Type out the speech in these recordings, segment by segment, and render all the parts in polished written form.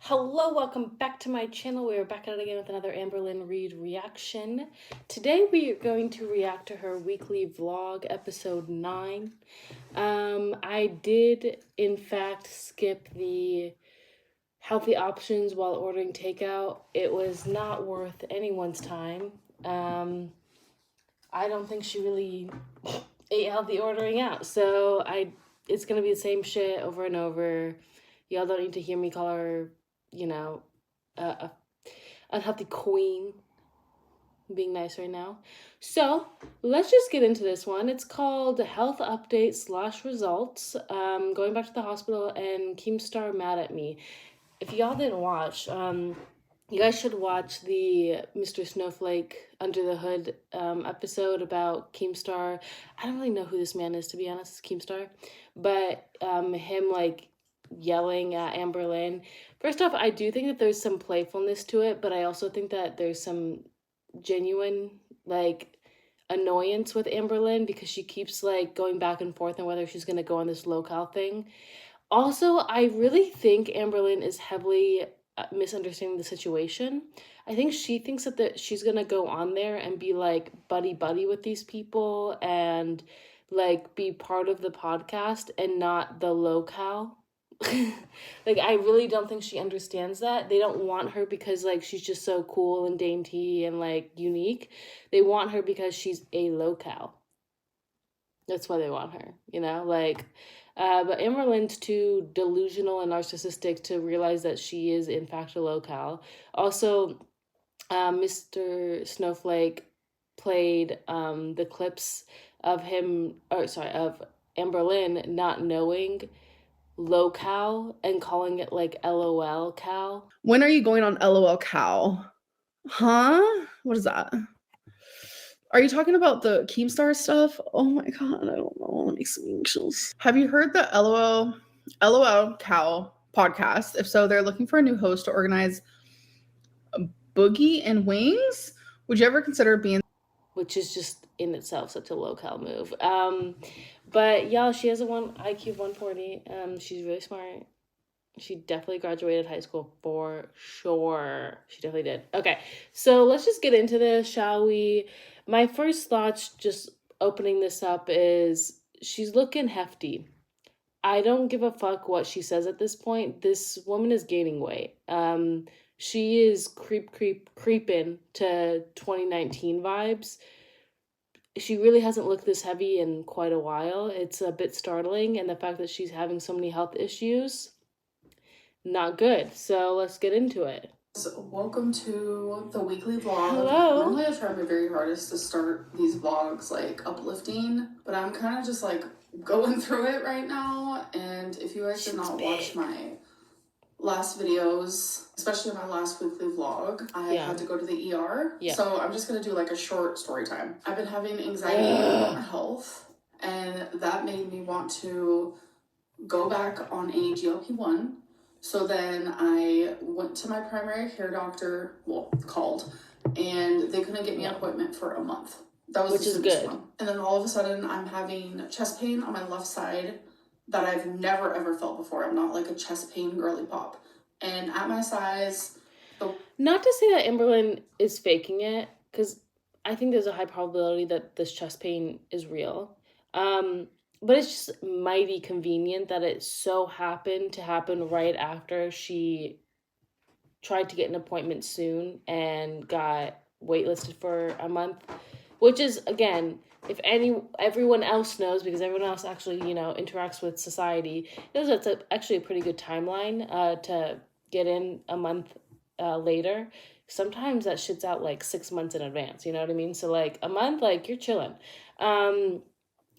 Hello, welcome back to my channel. We are back at it again with another Amberlynn Reed reaction. Today we are going to react to her weekly vlog, episode 9. I did, in fact, skip the healthy options while ordering takeout. It was not worth anyone's time. I don't think she really ate healthy ordering out, so it's gonna be the same shit over and over. Y'all don't need to hear me call her, a unhealthy queen. Being nice right now. So let's just get into this one. It's called Health Update / Results. Going back to the hospital and Keemstar mad at me. If y'all didn't watch, you guys should watch the Mr. Snowflake Under the Hood episode about Keemstar. I don't really know who this man is, to be honest, Keemstar. But him yelling at Amberlynn. First off, I do think that there's some playfulness to it, but I also think that there's some genuine annoyance with Amberlynn because she keeps going back and forth on whether she's gonna go on this locale thing. Also, I really think Amberlynn is heavily misunderstanding the situation. I think she thinks that she's gonna go on there and be buddy with these people and be part of the podcast and not the locale. I really don't think she understands that. They don't want her because she's just so cool and dainty and unique. They want her because she's a locale. That's why they want her, but Amberlynn's too delusional and narcissistic to realize that she is in fact a locale. Also, Mr. Snowflake played the clips of of Amberlynn not knowing locale and calling it LOL Cal. When are you going on LOL Cal? Huh? What is that? Are you talking about the Keemstar stuff? Oh my god, I don't know. That makes me anxious. Have you heard the LOL Cal podcast? If so, they're looking for a new host to organize Boogie and Wings. Would you ever consider being? Which is just in itself such a locale move. But y'all, she has a IQ of 140. She's really smart. She definitely graduated high school for sure. She definitely did. Okay, so let's just get into this, shall we? My first thoughts, just opening this up, is she's looking hefty. I don't give a fuck what she says at this point. This woman is gaining weight. She is creeping to 2019 vibes. She really hasn't looked this heavy in quite a while. It's a bit startling, and the fact that she's having so many health issues, not good. So let's get into it. So, welcome to the weekly vlog. Hello. Normally I try my very hardest to start these vlogs uplifting, but I'm kind of just going through it right now. And if you guys did not watch my last videos, especially my last weekly vlog, I had to go to the ER. So I'm just gonna do a short story time. I've been having anxiety about my health, and that made me want to go back on a GLP-1. So then I went to my primary care doctor, called, and they couldn't get me an appointment for a month. That was the soonest one. And then all of a sudden I'm having chest pain on my left side that I've never ever felt before. I'm not a chest pain girly pop. And at my size... Not to say that Amberlynn is faking it, because I think there's a high probability that this chest pain is real. But it's just mighty convenient that it so happened to happen right after she tried to get an appointment soon and got waitlisted for a month, which is, again, if everyone else knows, because everyone else actually, interacts with society, knows that's actually a pretty good timeline to get in a month later. Sometimes that shit's out 6 months in advance, you know what I mean? So a month, you're chilling.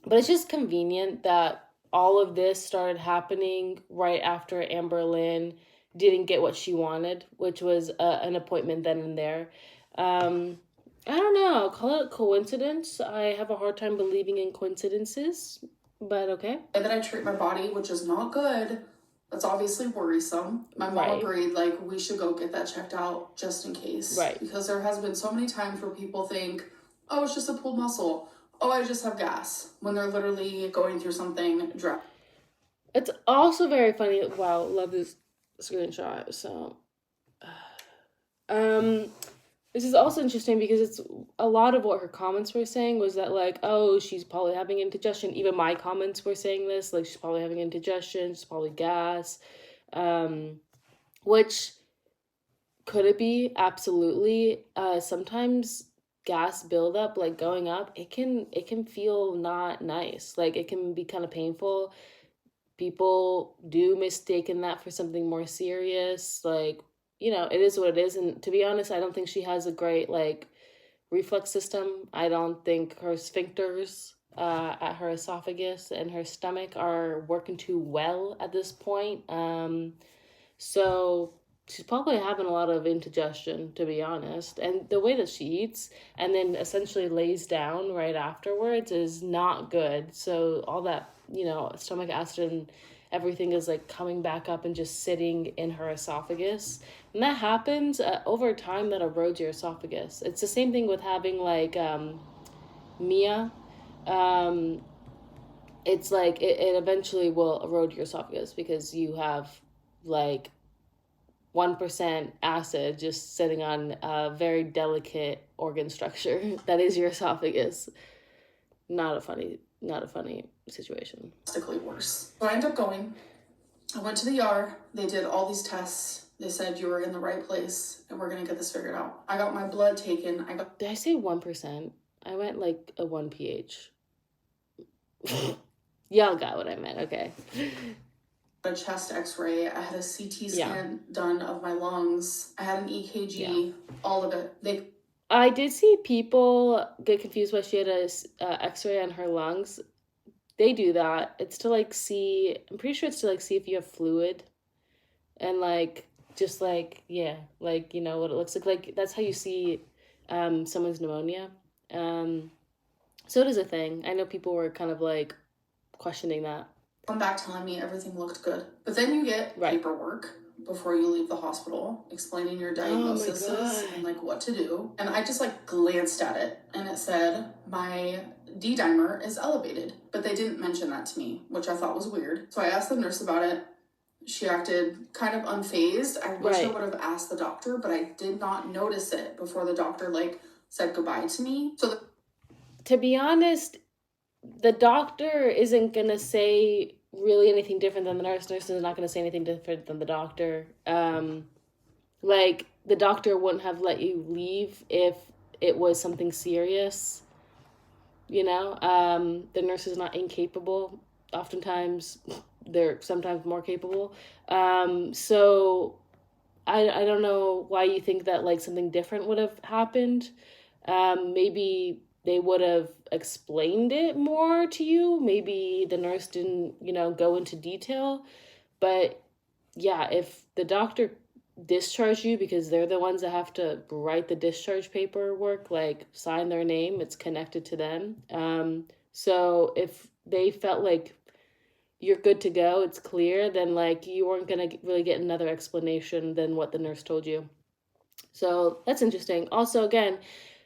But it's just convenient that all of this started happening right after Amberlynn didn't get what she wanted, which was an appointment then and there. I don't know. Call it coincidence. I have a hard time believing in coincidences, but okay. And then I treat my body, which is not good. That's obviously worrisome. My mom agreed, we should go get that checked out just in case. Right. Because there has been so many times where people think, oh, it's just a pulled muscle. Oh, I just have gas, when they're literally going through something dry. It's also very funny. Wow, love this screenshot. So, um, this is also interesting because it's a lot of what her comments were saying was that like, oh, she's probably having indigestion. Even my comments were saying this, like she's probably having indigestion, she's probably gas, which could it be? Absolutely. Sometimes gas buildup, like going up, it can feel not nice. Like it can be kind of painful. People do mistaken that for something more serious. Like, it is what it is. And to be honest, I don't think she has a great like reflex system. I don't think her sphincters at her esophagus and her stomach are working too well at this point. So she's probably having a lot of indigestion, to be honest. And the way that she eats and then essentially lays down right afterwards is not good. So all that, stomach acid and everything is like coming back up and just sitting in her esophagus. And that happens over time, that erodes your esophagus. It's the same thing with having like Mia. Um, it's like it eventually will erode your esophagus because you have like 1% acid just sitting on a very delicate organ structure that is your esophagus. Not a funny situation. Drastically worse. So I ended up going. I went to the ER. They did all these tests. They said you were in the right place and we're gonna get this figured out. I got my blood taken. Did I say 1%? I went like a 1 pH. Y'all got what I meant, okay. A chest x-ray. I had a CT scan done of my lungs. I had an EKG, all of it. I did see people get confused why she had a x-ray on her lungs. They do that. It's to like see, I'm pretty sure it's to like see if you have fluid and like just like like what it looks like that's how you see someone's pneumonia. So it is a thing. I know people were kind of like questioning that. Come back telling me everything looked good. But then you get paperwork before you leave the hospital explaining your diagnosis and like what to do. And I just like glanced at it and it said my D dimer is elevated, but they didn't mention that to me, which I thought was weird. So I asked the nurse about it. She acted kind of unfazed. I wish I would have asked the doctor, but I did not notice it before the doctor like said goodbye to me. So to be honest, the doctor isn't gonna say really anything different than the nurse. Nurse is not gonna say anything different than the doctor. Like the doctor wouldn't have let you leave if it was something serious. The nurse is not incapable. Oftentimes, they're sometimes more capable. So I don't know why you think that like something different would have happened. Maybe they would have explained it more to you. Maybe the nurse didn't, go into detail. But yeah, if the doctor discharged you because they're the ones that have to write the discharge paperwork, like sign their name, it's connected to them. So if they felt like you're good to go, it's clear, then like you weren't going to really get another explanation than what the nurse told you. So that's interesting. Also, again,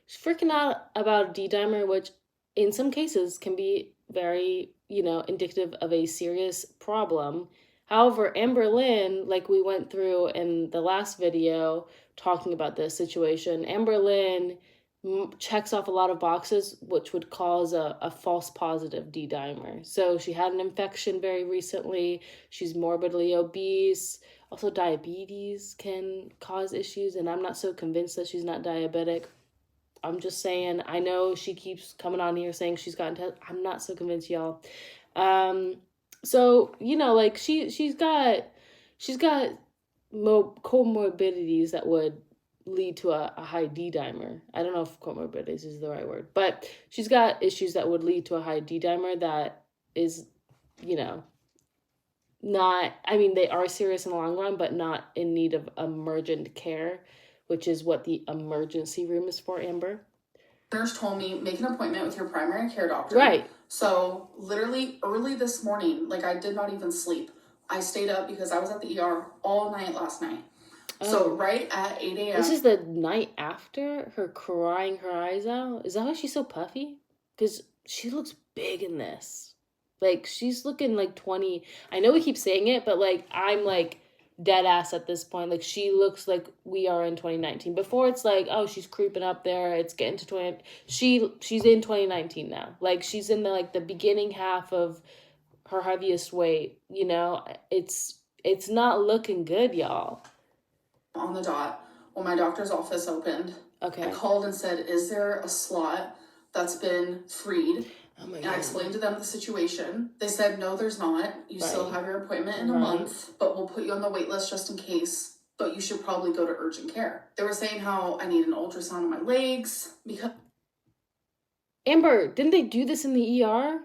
freaking out about D-dimer, which in some cases can be very, indicative of a serious problem. However, Amberlynn, like we went through in the last video talking about this situation, Amberlynn checks off a lot of boxes, which would cause a false positive D-dimer. So she had an infection very recently. She's morbidly obese. Also, diabetes can cause issues, and I'm not so convinced that she's not diabetic. I'm just saying, I know she keeps coming on here saying she's gotten tested. I'm not so convinced, y'all. So, like she's got comorbidities that would lead to a high D-dimer. I don't know if comorbidities is the right word, but she's got issues that would lead to a high D-dimer that is, not, I mean, they are serious in the long run, but not in need of emergent care, which is what the emergency room is for, Amber. Nurse told me, make an appointment with your primary care doctor. Right. So literally early this morning, like I did not even sleep. I stayed up because I was at the ER all night last night. Oh. So right at 8 a.m. This is the night after her crying her eyes out? Is that why she's so puffy? Because she looks big in this. Like, she's looking like 20. I know we keep saying it, but like, I'm like dead ass at this point. Like, she looks like we are in 2019. Before, it's like, oh, she's creeping up there. It's getting to 20. She's in 2019 now. Like, she's in the beginning half of her heaviest weight. You know, it's not looking good, y'all. On the dot, when my doctor's office opened, Okay. I called and said, is there a slot that's been freed? Oh my And God. I explained to them the situation. They said, no, there's not. You still have your appointment in a month, but we'll put you on the wait list just in case. But you should probably go to urgent care. They were saying how I need an ultrasound on my legs because... Amber, didn't they do this in the ER?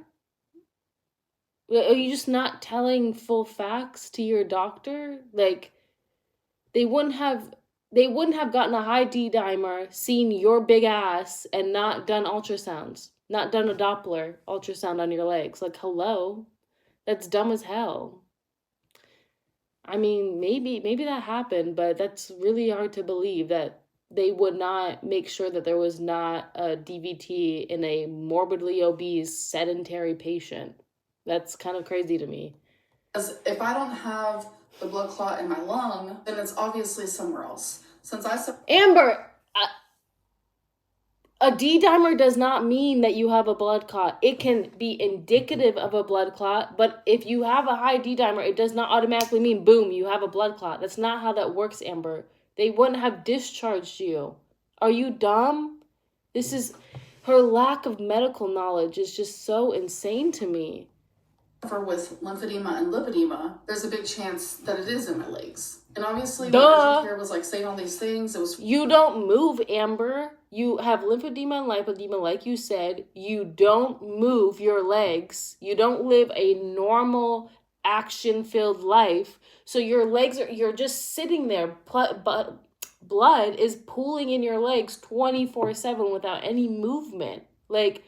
Are you just not telling full facts to your doctor? Like, they wouldn't have gotten a high D dimer, seen your big ass, and not done ultrasounds. Not done a Doppler ultrasound on your legs. Like, hello? That's dumb as hell. I mean, maybe that happened, but that's really hard to believe that they would not make sure that there was not a DVT in a morbidly obese, sedentary patient. That's kind of crazy to me. Because if I don't have the blood clot in my lung, then it's obviously somewhere else. Since I said, Amber, a D dimer does not mean that you have a blood clot. It can be indicative of a blood clot, but if you have a high D dimer, it does not automatically mean, boom, you have a blood clot. That's not how that works, Amber. They wouldn't have discharged you. Are you dumb? Her lack of medical knowledge is just so insane to me. with lymphedema and lipedema, there's a big chance that it is in my legs. And obviously, when Duh. urgent care was like saying all these things, it was... You don't move, Amber. You have lymphedema and lipedema, like you said. You don't move your legs. You don't live a normal, action-filled life. So your legs you're just sitting there, but blood is pooling in your legs 24/7 without any movement. Like,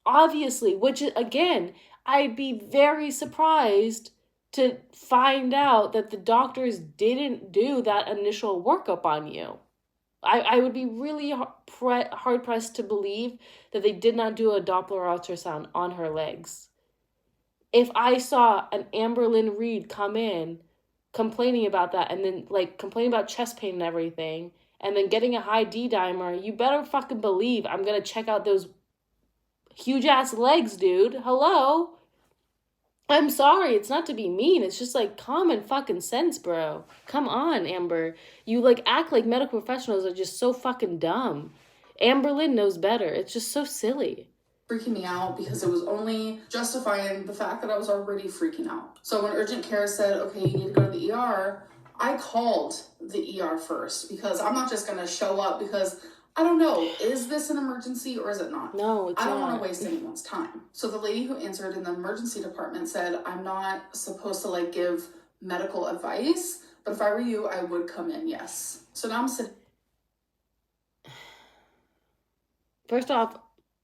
obviously, which, again, I'd be very surprised to find out that the doctors didn't do that initial workup on you. I would be really hard-pressed to believe that they did not do a Doppler ultrasound on her legs. If I saw an Amberlynn Reed come in complaining about that, and then, like, complaining about chest pain and everything, and then getting a high D dimer, you better fucking believe I'm gonna check out those huge-ass legs, dude. Hello? I'm sorry, it's not to be mean. It's just, like, common fucking sense, bro. Come on, Amber. You, like, act like medical professionals are just so fucking dumb. Amberlynn knows better. It's just so silly. Freaking me out because it was only justifying the fact that I was already freaking out. So when urgent care said, okay, you need to go to the ER, I called the ER first because I'm not just going to show up because... I don't know, is this an emergency or is it not? No, it's not. I don't want to waste anyone's time. So the lady who answered in the emergency department said, I'm not supposed to, like, give medical advice, but if I were you, I would come in, yes. So now I'm sitting... First off,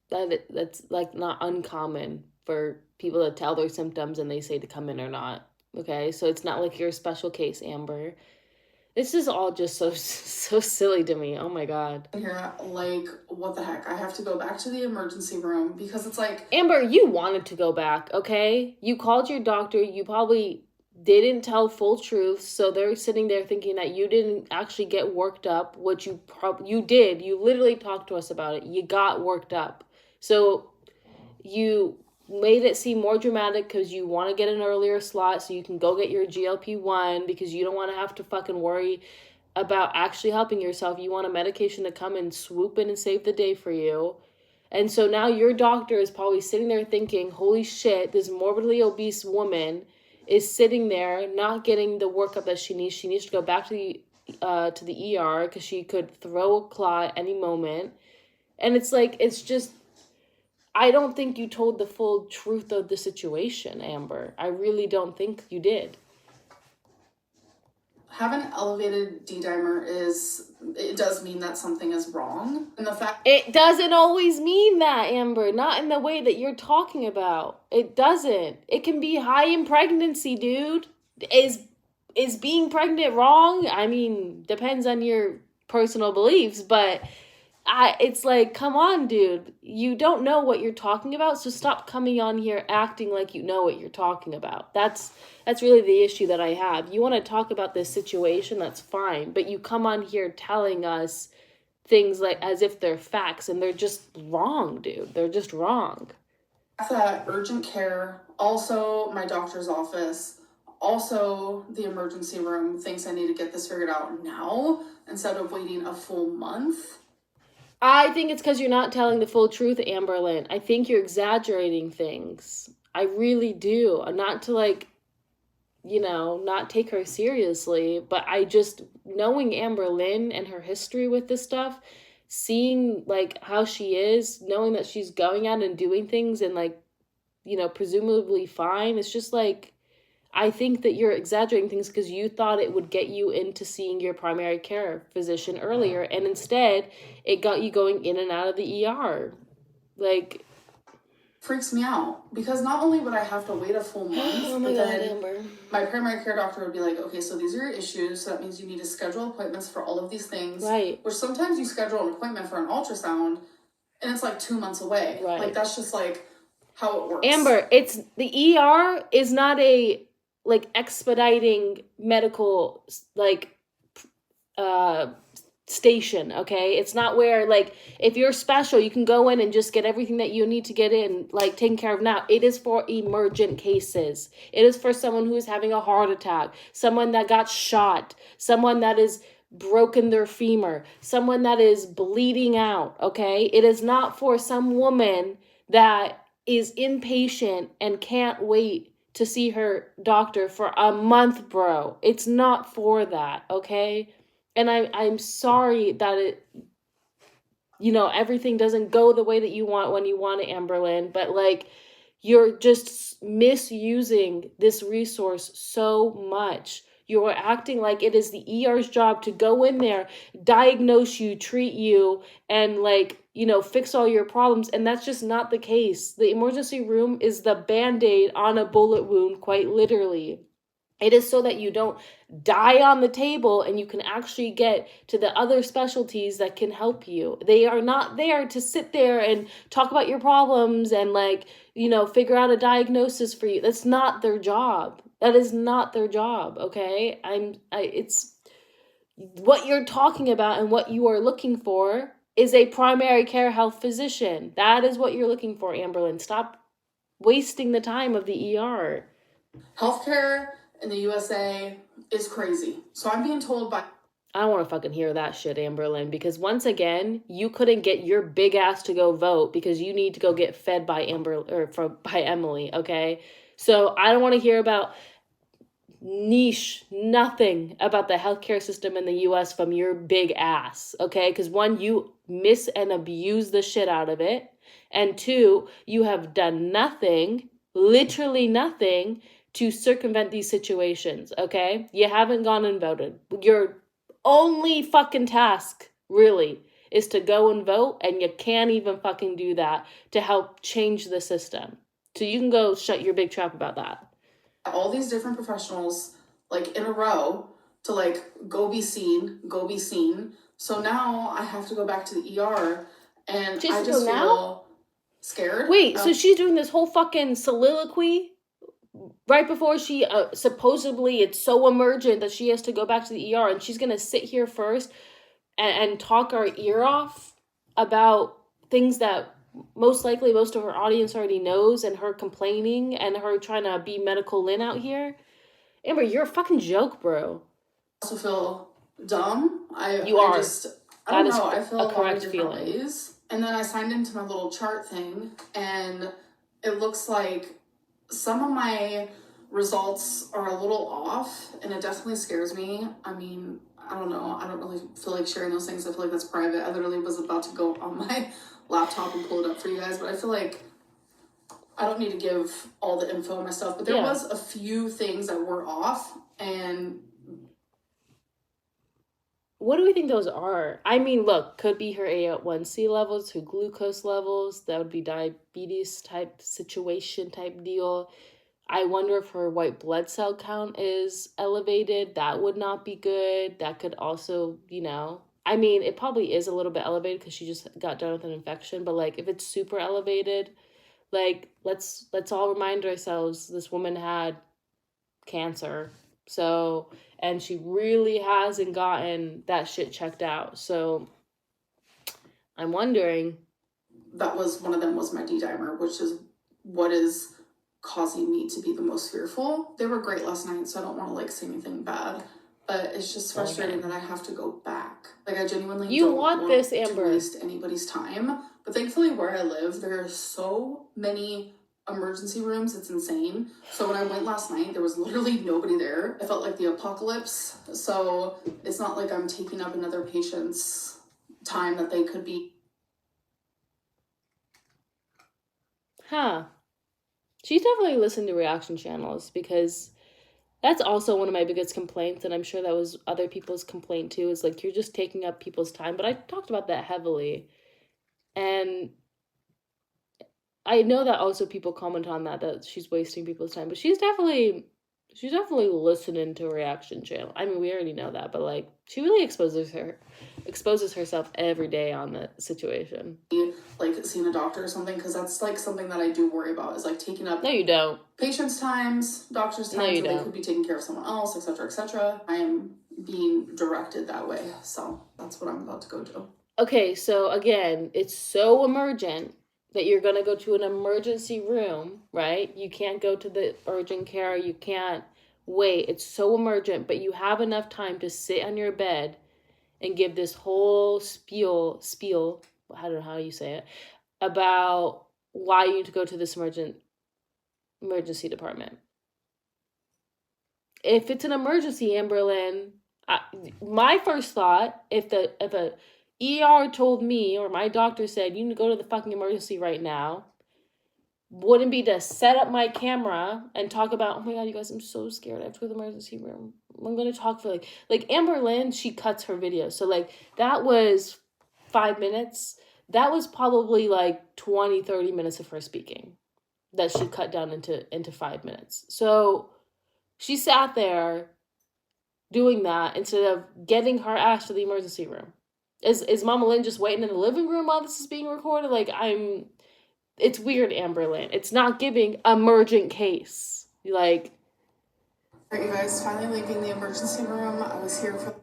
that's, like, not uncommon for people to tell their symptoms and they say to come in or not, okay? So it's not like you're a special case, Amber. This is all just so silly to me. Oh my God. Here, like, what the heck? I have to go back to the emergency room because it's like... Amber, you wanted to go back, okay? You called your doctor. You probably didn't tell full truth. So they're sitting there thinking that you didn't actually get worked up, which you did. You literally talked to us about it. You got worked up. So you made it seem more dramatic because you want to get an earlier slot so you can go get your GLP-1 because you don't want to have to fucking worry about actually helping yourself. You want a medication to come and swoop in and save the day for you. And so now your doctor is probably sitting there thinking, holy shit, this morbidly obese woman is sitting there not getting the workup that she needs. She needs to go back to the ER because she could throw a clot any moment. And it's like, it's just... I don't think you told the full truth of the situation, Amber. I really don't think you did. Having an elevated D-dimer it does mean that something is wrong. And the fact... It doesn't always mean that, Amber. Not in the way that you're talking about. It doesn't. It can be high in pregnancy, dude. Is being pregnant wrong? I mean, depends on your personal beliefs, but... It's like, come on, dude. You don't know what you're talking about, so stop coming on here acting like you know what you're talking about. That's really the issue that I have. You want to talk about this situation, that's fine, but you come on here telling us things like as if they're facts, and they're just wrong, dude. They're just wrong. That urgent care, also my doctor's office, also the emergency room thinks I need to get this figured out now instead of waiting a full month. I think it's because you're not telling the full truth, Amberlynn. I think you're exaggerating things. I really do. Not to like, not take her seriously, but I just, knowing Amberlynn and her history with this stuff, seeing like how she is, knowing that she's going out and doing things and like, presumably fine, it's just like, I think that you're exaggerating things because you thought it would get you into seeing your primary care physician earlier, and instead it got you going in and out of the ER. Like, freaks me out because not only would I have to wait a full month, oh my but God, then Amber. my primary care doctor would be like, okay, so these are your issues, so that means you need to schedule appointments for all of these things. Right. Which sometimes you schedule an appointment for an ultrasound and it's like 2 months away. Right. Like that's just like how it works. Amber, it's the ER is not a like expediting medical like station, okay? It's not where like if you're special you can go in and just get everything that you need to get in like taken care of now. It is for emergent cases. It is for someone who is having a heart attack, someone that got shot, someone that is broken their femur, someone that is bleeding out, okay? It is not for some woman that is impatient and can't wait to see her doctor for a month, bro. It's not for that, okay? And I'm sorry that it, everything doesn't go the way that you want when you want it, Amberlynn, but like you're just misusing this resource so much. You're acting like it is the ER's job to go in there, diagnose you, treat you, and like, fix all your problems. And that's just not the case. The emergency room is the Band-Aid on a bullet wound, quite literally. It is so that you don't die on the table and you can actually get to the other specialties that can help you. They are not there to sit there and talk about your problems and like, figure out a diagnosis for you. That's not their job. That is not their job, okay? It's what you're talking about and what you are looking for is a primary care health physician. That is what you're looking for, Amberlynn. Stop wasting the time of the ER. Healthcare in the USA is crazy. So I'm being told by... I don't want to fucking hear that shit, Amberlynn, because once again, you couldn't get your big ass to go vote because you need to go get fed by by Emily, okay? So I don't want to hear about nothing about the healthcare system in the US from your big ass, okay? Because one, you miss and abuse the shit out of it, and two, you have done nothing, literally nothing, to circumvent these situations, okay? You haven't gone and voted. Your only fucking task, really, is to go and vote, and you can't even fucking do that to help change the system. So you can go shut your big trap about that. All these different professionals, like, in a row to, like, go be seen. So now I have to go back to the ER, and I just feel scared. Wait, so she's doing this whole fucking soliloquy right before she supposedly it's so emergent that she has to go back to the ER, and she's gonna sit here first and talk our ear off about things that most likely most of her audience already knows, and her complaining and her trying to be medical Lynn out here. Amber, you're a fucking joke, bro. I also feel dumb. I don't know. I feel a correct feeling. Ways. And then I signed into my little chart thing, and it looks like some of my results are a little off, and it definitely scares me. I mean, I don't know. I don't really feel like sharing those things. I feel like that's private. I literally was about to go on my laptop and pull it up for you guys, but I feel like I don't need to give all the info on my stuff, but there was a few things that were off. And what do we think those are? I mean, look, could be her A1C levels, her glucose levels. That would be diabetes type situation type deal. I wonder if her white blood cell count is elevated. That would not be good. That could also, I mean, it probably is a little bit elevated because she just got done with an infection, but like if it's super elevated, like let's all remind ourselves this woman had cancer. So, and she really hasn't gotten that shit checked out. So, I'm wondering. That was one of them was my D-dimer, which is what is causing me to be the most fearful. They were great last night, so I don't want to like say anything bad, but it's just frustrating that I have to go back. Like I genuinely don't want this, Amber, to waste anybody's time. But thankfully where I live, there are so many emergency rooms, it's insane. So when I went last night, there was literally nobody there. I felt like the apocalypse. So it's not like I'm taking up another patient's time that they could be. Huh. She's definitely listened to reaction channels, because that's also one of my biggest complaints, and I'm sure that was other people's complaint too, is like you're just taking up people's time. But I talked about that heavily. And I know that also people comment on that she's wasting people's time, but she's definitely listening to reaction channel. I mean, we already know that, but like she really exposes herself every day on the situation. Like seeing a doctor or something, because that's like something that I do worry about, is like taking up No, you don't. Patients' times, doctors' times, No, you where don't. they could be taking care of someone else, etc., etc. I am being directed that way, so that's what I'm about to go do. Okay, so again, it's so emergent that you're going to go to an emergency room, right? You can't go to the urgent care. You can't wait. It's so emergent, but you have enough time to sit on your bed and give this whole spiel, I don't know how you say it, about why you need to go to this emergency department. If it's an emergency, Amberlynn, my first thought, if a ER told me, or my doctor said, you need to go to the fucking emergency right now, wouldn't be to set up my camera and talk about, oh my God, you guys, I'm so scared. I have to go to the emergency room. I'm going to talk for like Amberlynn, she cuts her videos. So like that was 5 minutes. That was probably like 20, 30 minutes of her speaking that she cut down into 5 minutes. So she sat there doing that instead of getting her ass to the emergency room. Is Mama Lynn just waiting in the living room while this is being recorded? Like, it's weird, Amberlynn. It's not giving emergent case. Like, All right, you guys, finally leaving the emergency room. I was here for.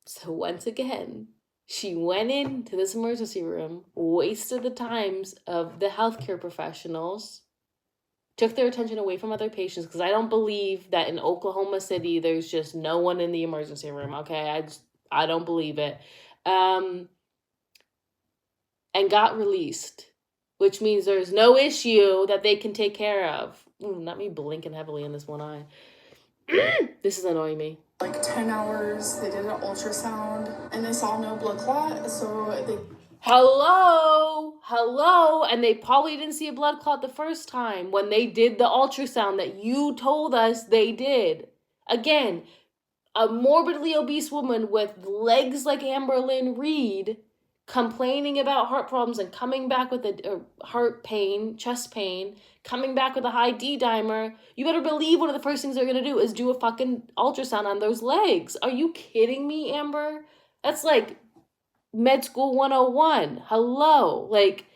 So once again, she went into this emergency room, wasted the times of the healthcare professionals, took their attention away from other patients, because I don't believe that in Oklahoma City there's just no one in the emergency room, okay? I don't believe it. And got released, which means there's no issue that they can take care of. Ooh, not me blinking heavily in this one eye. This is annoying me. Like 10 hours, they did an ultrasound, and they saw no blood clot, so they... Hello, and they probably didn't see a blood clot the first time when they did the ultrasound that you told us they did. Again, a morbidly obese woman with legs like Amberlynn Reed complaining about heart problems and coming back with a heart pain, chest pain, coming back with a high D-dimer. You better believe one of the first things they're going to do is do a fucking ultrasound on those legs. Are you kidding me, Amber? That's like med school 101. Hello. Like,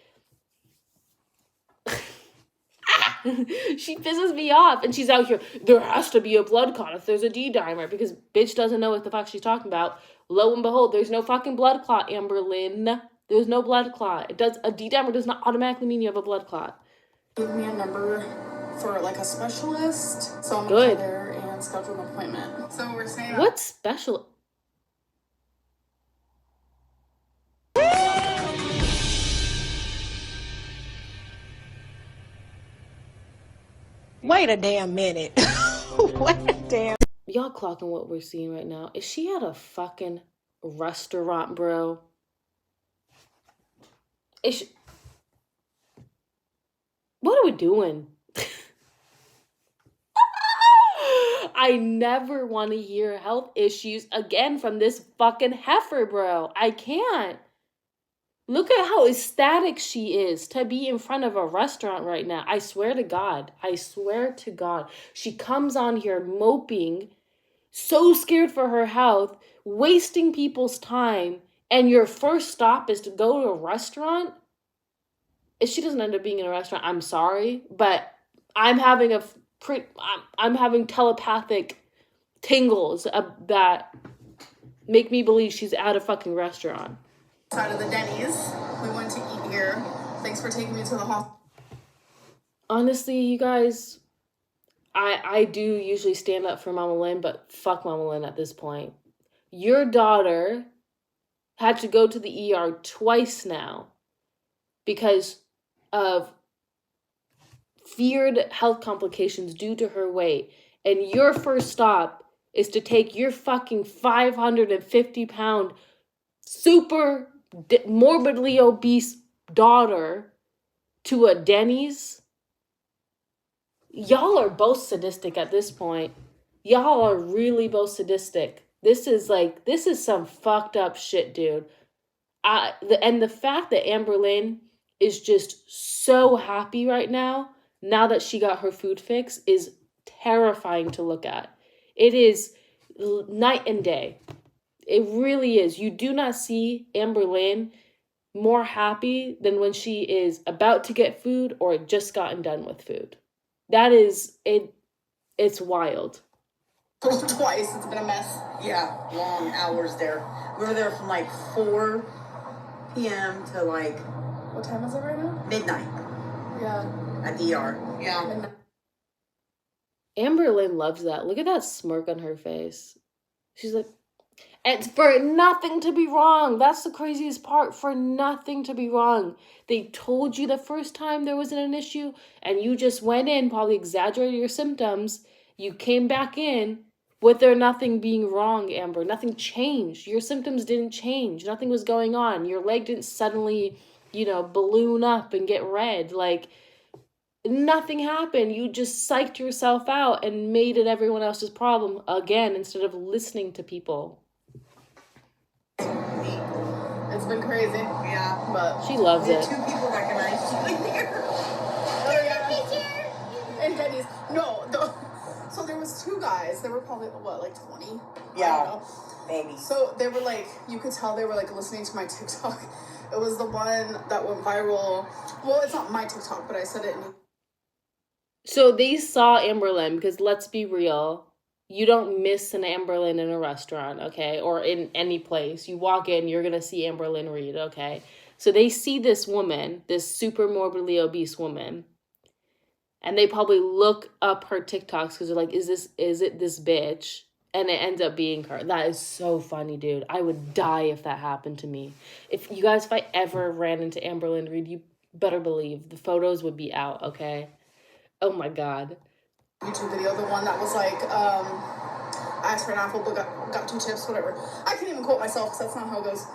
she pisses me off, and she's out here, there has to be a blood clot if there's a D-dimer, because bitch doesn't know what the fuck she's talking about. Lo and behold, there's no fucking blood clot, Amberlynn. There's no blood clot. A D-dimer does not automatically mean you have a blood clot. Give me a number for like a specialist, so I'm gonna go there and schedule an appointment. So we're saying what special? Wait a damn minute. Wait a damn. Y'all clocking what we're seeing right now? Is she at a fucking restaurant, bro? What are we doing? I never want to hear health issues again from this fucking heifer, bro. I can't. Look at how ecstatic she is to be in front of a restaurant right now. I swear to God. She comes on here moping so scared for her health, wasting people's time, and your first stop is to go to a restaurant. If she doesn't end up being in a restaurant, I'm sorry, but I'm having I'm having telepathic tingles that make me believe she's at a fucking restaurant. Side of the Denny's. We went to eat here. Thanks for taking me to the hospital. Honestly, you guys, I do usually stand up for Mama Lynn, but fuck Mama Lynn at this point. Your daughter had to go to the ER twice now because of feared health complications due to her weight. And your first stop is to take your fucking 550-pound, super morbidly obese daughter to a Denny's. Y'all are both sadistic at this point. Y'all are really both sadistic. This is some fucked up shit, dude. And the fact that Amberlynn is just so happy right now that she got her food fix, is terrifying to look at. It is night and day. It really is. You do not see Amberlynn more happy than when she is about to get food or just gotten done with food. That is it. It's wild. Twice. It's been a mess. Yeah, long hours there. We were there from like 4 p.m. to like What time is it right now? midnight Yeah. at the ER. Yeah. Midnight. Amberlynn loves that. Look at that smirk on her face. She's like, it's for nothing to be wrong. That's the craziest part. For nothing to be wrong. They told you the first time there wasn't an issue, and you just went in, probably exaggerated your symptoms. You came back in with there nothing being wrong, Amber. Nothing changed. Your symptoms didn't change. Nothing was going on. Your leg didn't suddenly, balloon up and get red. Like, nothing happened. You just psyched yourself out and made it everyone else's problem again instead of listening to people. It's been crazy. Yeah. But She loves We it. had 2 people recognized you in there. and Denny's. No, so there was 2 guys. They were probably like 20. Yeah. I don't know. Baby. So they were like, you could tell they were like listening to my TikTok. It was the one that went viral. Well, it's not my TikTok, but I said it in. So they saw Amberlynn, because let's be real, you don't miss an Amberlynn in a restaurant, okay? Or in any place. You walk in, you're going to see Amberlynn Reed, okay? So they see this woman, this super morbidly obese woman, and they probably look up her TikToks because they're like, is it this bitch? And it ends up being her. That is so funny, dude. I would die if that happened to me. If I ever ran into Amberlynn Reed, you better believe the photos would be out, okay? Oh my God. YouTube video, the one that was like, I asked for an apple, but got 2 chips, whatever. I can't even quote myself because that's not how it goes.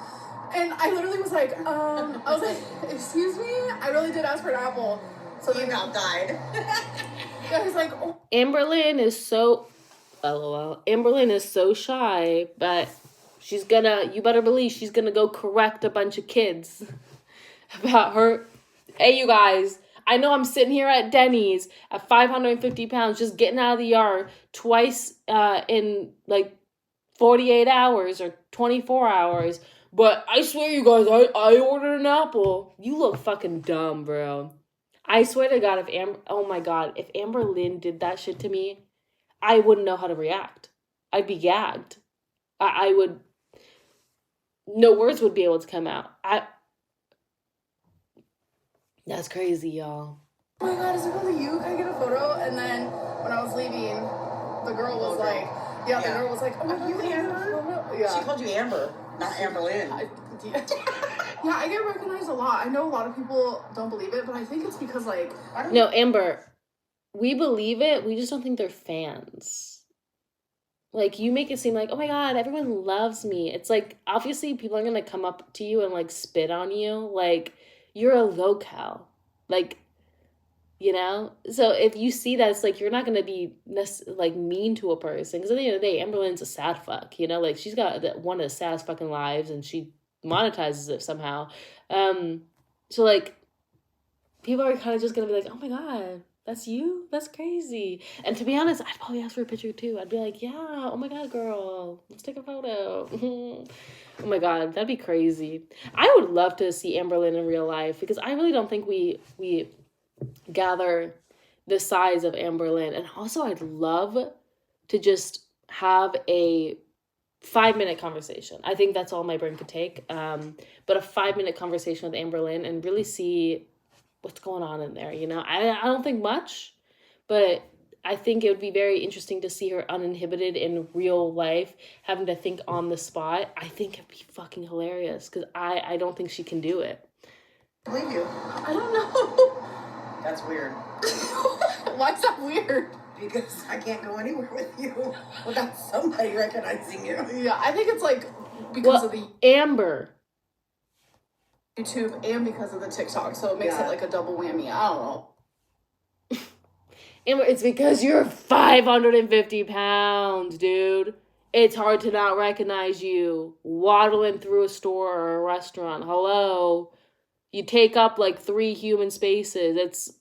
And I literally was like, I was like, excuse me? I really did ask for an apple. So You about died. I was like, oh. Amberlynn is so, LOL. Amberlynn is so shy, but you better believe she's gonna go correct a bunch of kids about her. Hey, you guys. I know I'm sitting here at Denny's at 550 pounds, just getting out of the ER twice in like 48 hours or 24 hours. But I swear, you guys, I ordered an apple. You look fucking dumb, bro. I swear to God, oh my God, if Amberlynn did that shit to me, I wouldn't know how to react. I'd be gagged. I would, no words would be able to come out. That's crazy, y'all. Oh my God, is it really you? Can I get a photo? And then when I was leaving, the girl was like, the girl was like, oh my God, You Amber? Yeah. She called you Amber, not Amberlynn. Yeah, I get recognized a lot. I know a lot of people don't believe it, but I think it's because like, I don't No, Amber, we believe it. We just don't think they're fans. Like, you make it seem like, oh my God, everyone loves me. It's like, obviously people are going to come up to you and like spit on you. Like, you're a locale. Like, So if you see that, it's like, you're not going to be like mean to a person. Because at the end of the day, Amberlynn's a sad fuck. Like, she's got one of the saddest fucking lives and she monetizes it somehow. So like, people are kind of just going to be like, oh my God, That's you? That's crazy. And to be honest, I'd probably ask for a picture too. I'd be like, yeah, oh my God, girl, let's take a photo. Oh my God, that'd be crazy. I would love to see Amberlynn in real life because I really don't think we gather the size of Amberlynn. And also, I'd love to just have a 5-minute conversation. I think that's all my brain could take. But a 5-minute conversation with Amberlynn and really see what's going on in there. You know, I don't think much, but I think it would be very interesting to see her uninhibited in real life, having to think on the spot. I think it'd be fucking hilarious because I don't think she can do it. I believe you. I don't know. That's weird. Why is that weird? Because I can't go anywhere with you without somebody recognizing you. Yeah, I think it's like because Well, of the Amber. YouTube and because of the TikTok, so it makes it like a double whammy. I don't know. Amber, it's because you're 550 pounds, dude. It's hard to not recognize you waddling through a store or a restaurant. Hello. You take up like 3 human spaces. It's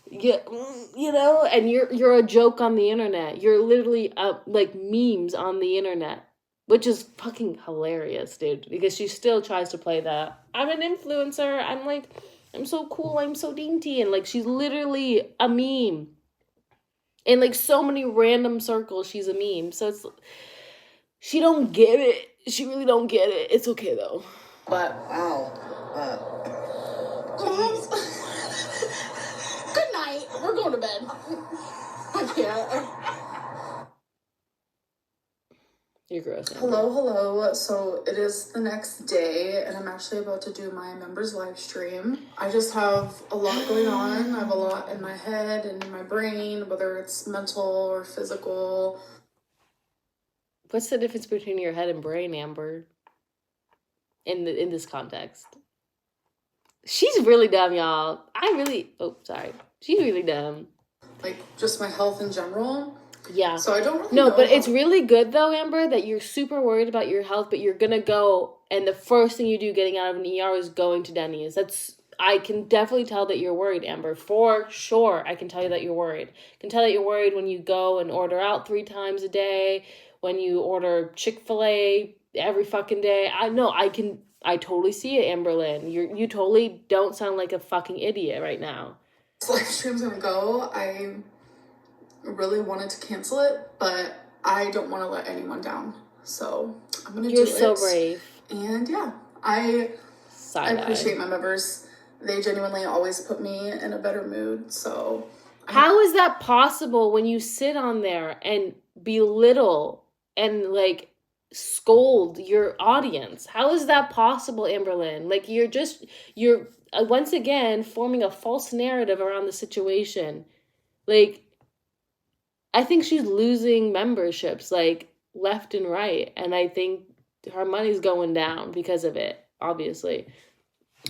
you know, and you're a joke on the internet. You're literally like memes on the internet, which is fucking hilarious, dude, because she still tries to play that I'm an influencer. I'm like, I'm so cool, I'm so dainty, and like she's literally a meme. In like so many random circles, she's a meme. So it's she don't get it. She really don't get it. It's okay though. But Wow. good night. We're going to bed. I can't. You're gross. Amber. Hello. So it is the next day, and I'm actually about to do my members live stream. I just have a lot going on. I have a lot in my head and in my brain, whether it's mental or physical. What's the difference between your head and brain, Amber? In this context, she's really dumb, y'all. Sorry, she's really dumb. Like just my health in general. Yeah. So I don't really No, know but how- it's really good though, Amber, that you're super worried about your health, but you're gonna go, and the first thing you do getting out of an ER is going to Denny's. I can definitely tell that you're worried, Amber. For sure, I can tell you that you're worried. I can tell that you're worried when you go and order out 3 times a day, when you order Chick-fil-A every fucking day. I totally see it, Amberlynn. You totally don't sound like a fucking idiot right now. this live stream's gonna go. I really wanted to cancel it, but I don't want to let anyone down. So I'm gonna do it. You're so brave. And yeah, I Side-eye. appreciate my members. They genuinely always put me in a better mood. So How is that possible when you sit on there and belittle and like scold your audience? How is that possible, Amberlynn? Like you're once again forming a false narrative around the situation. Like I think she's losing memberships like left and right, and I think her money's going down because of it, obviously.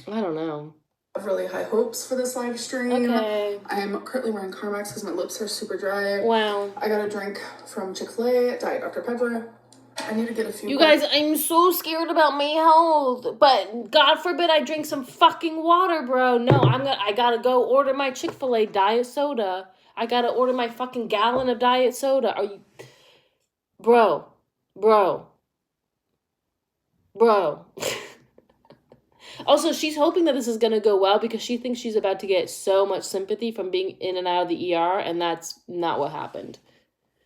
I don't know. I have really high hopes for this live stream. Okay. I am currently wearing Carmex because my lips are super dry. Wow. I got a drink from Chick-fil-A, Diet Dr. Pepper. I need to get a few. You guys, I'm so scared about my health, but God forbid I drink some fucking water, bro. No, I gotta go order my Chick-fil-A diet soda. I gotta order my fucking gallon of diet soda. Are you, bro? Also, she's hoping that this is gonna go well because she thinks she's about to get so much sympathy from being in and out of the ER, and that's not what happened.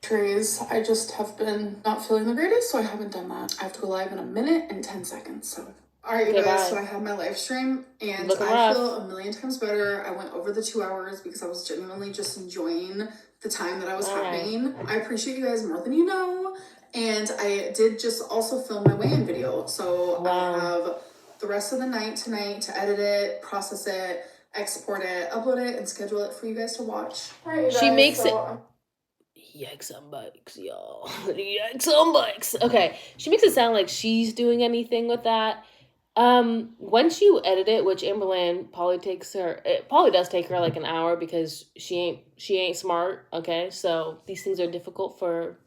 trays. I just have been not feeling the greatest, so I haven't done that. I have to go live in 1 minute and 10 seconds. So, all right, you Okay, guys. bye. So I had my live stream, and Looking I rough. feel a million times better. I went over the 2 hours because I was genuinely just enjoying the time that I was All right. having. I appreciate you guys more than you know, and I did just also film my weigh-in video. So Wow. I have the rest of the night tonight to edit it, process it, export it, upload it, and schedule it for you guys to watch. All right, you She guys, makes it- so Yikes on bikes, y'all. Yikes on bikes. Okay, she makes it sound like she's doing anything with that. Once you edit it, which Amberlynn it probably does take her like an hour because she ain't smart. Okay, so these things are difficult for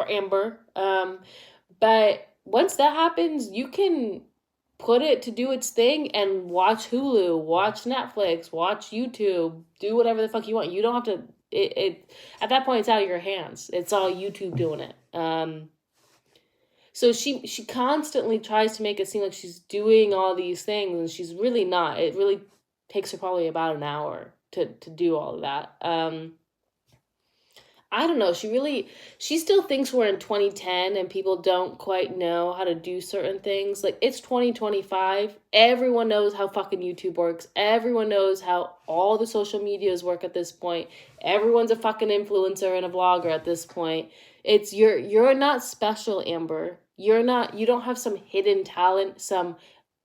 Amber. But once that happens, you can put it to do its thing and watch Hulu, watch Netflix, watch YouTube, do whatever the fuck you want. You don't have to, at that point, it's out of your hands. It's all YouTube doing it. So she constantly tries to make it seem like she's doing all these things, and she's really not. It really takes her probably about an hour to do all of that. I don't know. She still thinks we're in 2010 and people don't quite know how to do certain things. Like, it's 2025. Everyone knows how fucking YouTube works. Everyone knows how all the social medias work at this point. Everyone's a fucking influencer and a vlogger at this point. It's you're not special, Amber. You don't have some hidden talent, some,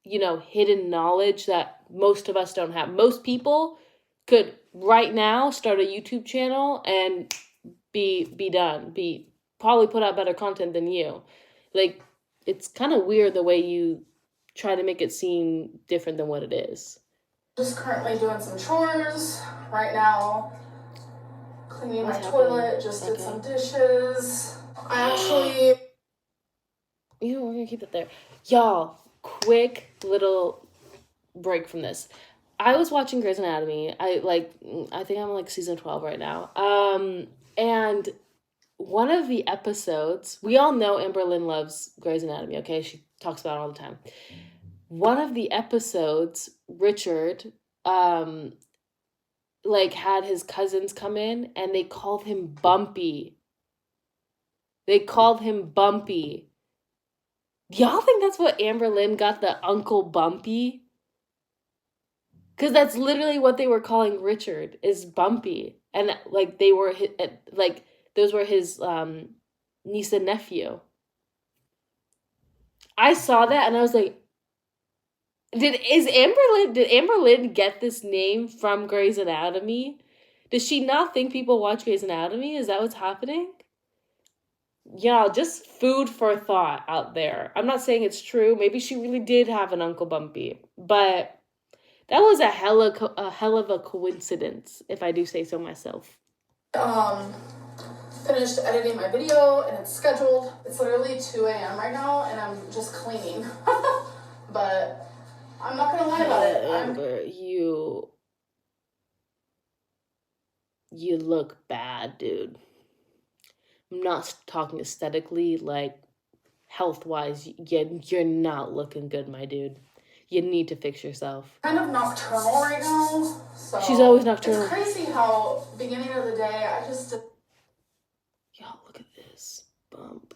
hidden knowledge that most of us don't have. Most people could right now start a YouTube channel and be done, probably put out better content than you. Like, it's kind of weird the way you try to make it seem different than what it is. Just currently doing some chores right now, cleaning What's my happening? toilet, just did Okay. some dishes. I actually... We're gonna keep it there. Y'all, quick little break from this. I was watching Grey's Anatomy. I think I'm like season 12 right now. And one of the episodes, we all know Amberlynn loves Grey's Anatomy, okay? She talks about it all the time. One of the episodes, Richard, had his cousins come in and they called him Bumpy. Y'all think that's what Amberlynn got, the Uncle Bumpy? Because that's literally what they were calling Richard, is Bumpy. And, they were, those were his niece and nephew. I saw that and I was like, did Amberlynn get this name from Grey's Anatomy? Does she not think people watch Grey's Anatomy? Is that what's happening? Yeah, just food for thought out there. I'm not saying it's true. Maybe she really did have an Uncle Bumpy, but that was a hell of a coincidence, if I do say so myself. Finished editing my video and it's scheduled. It's literally 2 a.m. right now and I'm just cleaning. But I'm not gonna lie about it. Amber, you look bad, dude. I'm not talking aesthetically, health-wise. You're not looking good, my dude. You need to fix yourself. Kind of nocturnal right now, so She's always nocturnal. It's crazy how beginning of the day I just... Y'all, look at this bump.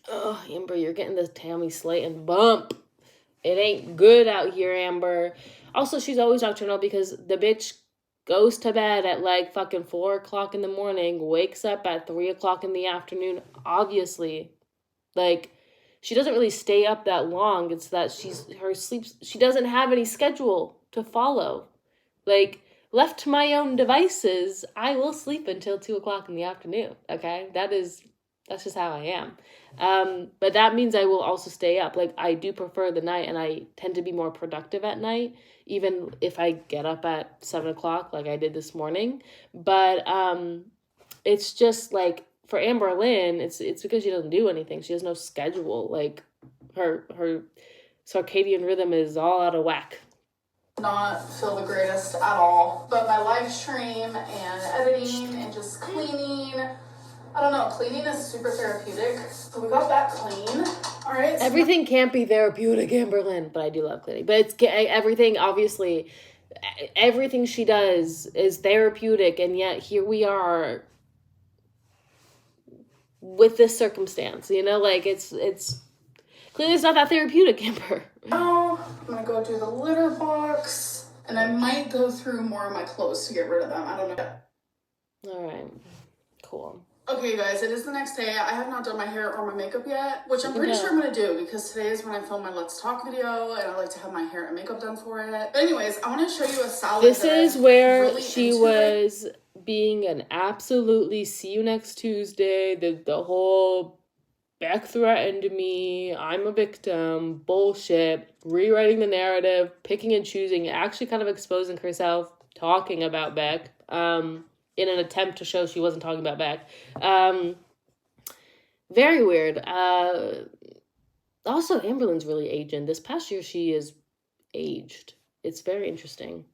Oh, Amber, you're getting the Tammy Slayton bump. It ain't good out here, Amber. Also, she's always nocturnal because the bitch goes to bed at fucking 4 o'clock in the morning, wakes up at 3 o'clock in the afternoon, obviously. She doesn't really stay up that long. It's that she doesn't have any schedule to follow. Left to my own devices, I will sleep until 2 o'clock in the afternoon, okay? That's just how I am. But that means I will also stay up. I do prefer the night, and I tend to be more productive at night, even if I get up at 7 o'clock like I did this morning. But it's just for Amberlynn, it's because she doesn't do anything. She has no schedule. Her circadian rhythm is all out of whack. Not feel the greatest at all. But my live stream and editing and just cleaning, I don't know, cleaning is super therapeutic. So we got that clean. All right. So Everything can't be therapeutic, Amberlynn, but I do love cleaning. But it's everything, obviously, everything she does is therapeutic, and yet here we are with this circumstance, it's clearly it's not that therapeutic, Amber. now I'm gonna go do the litter box, and I might go through more of my clothes to get rid of them. I don't know. All right, cool. Okay, you guys, it is the next day. I have not done my hair or my makeup yet, which I'm pretty sure I'm gonna do because today is when I film my Let's Talk video, and I like to have my hair and makeup done for it. But anyways, I want to show you a salad. This that is I'm where really she into was being an absolutely see you next Tuesday, the whole Beck threatened me, I'm a victim, bullshit, rewriting the narrative, picking and choosing, actually kind of exposing herself, talking about Beck, in an attempt to show she wasn't talking about Beck. Very weird. Also, Amberlynn's really aging. This past year, she is aged. It's very interesting.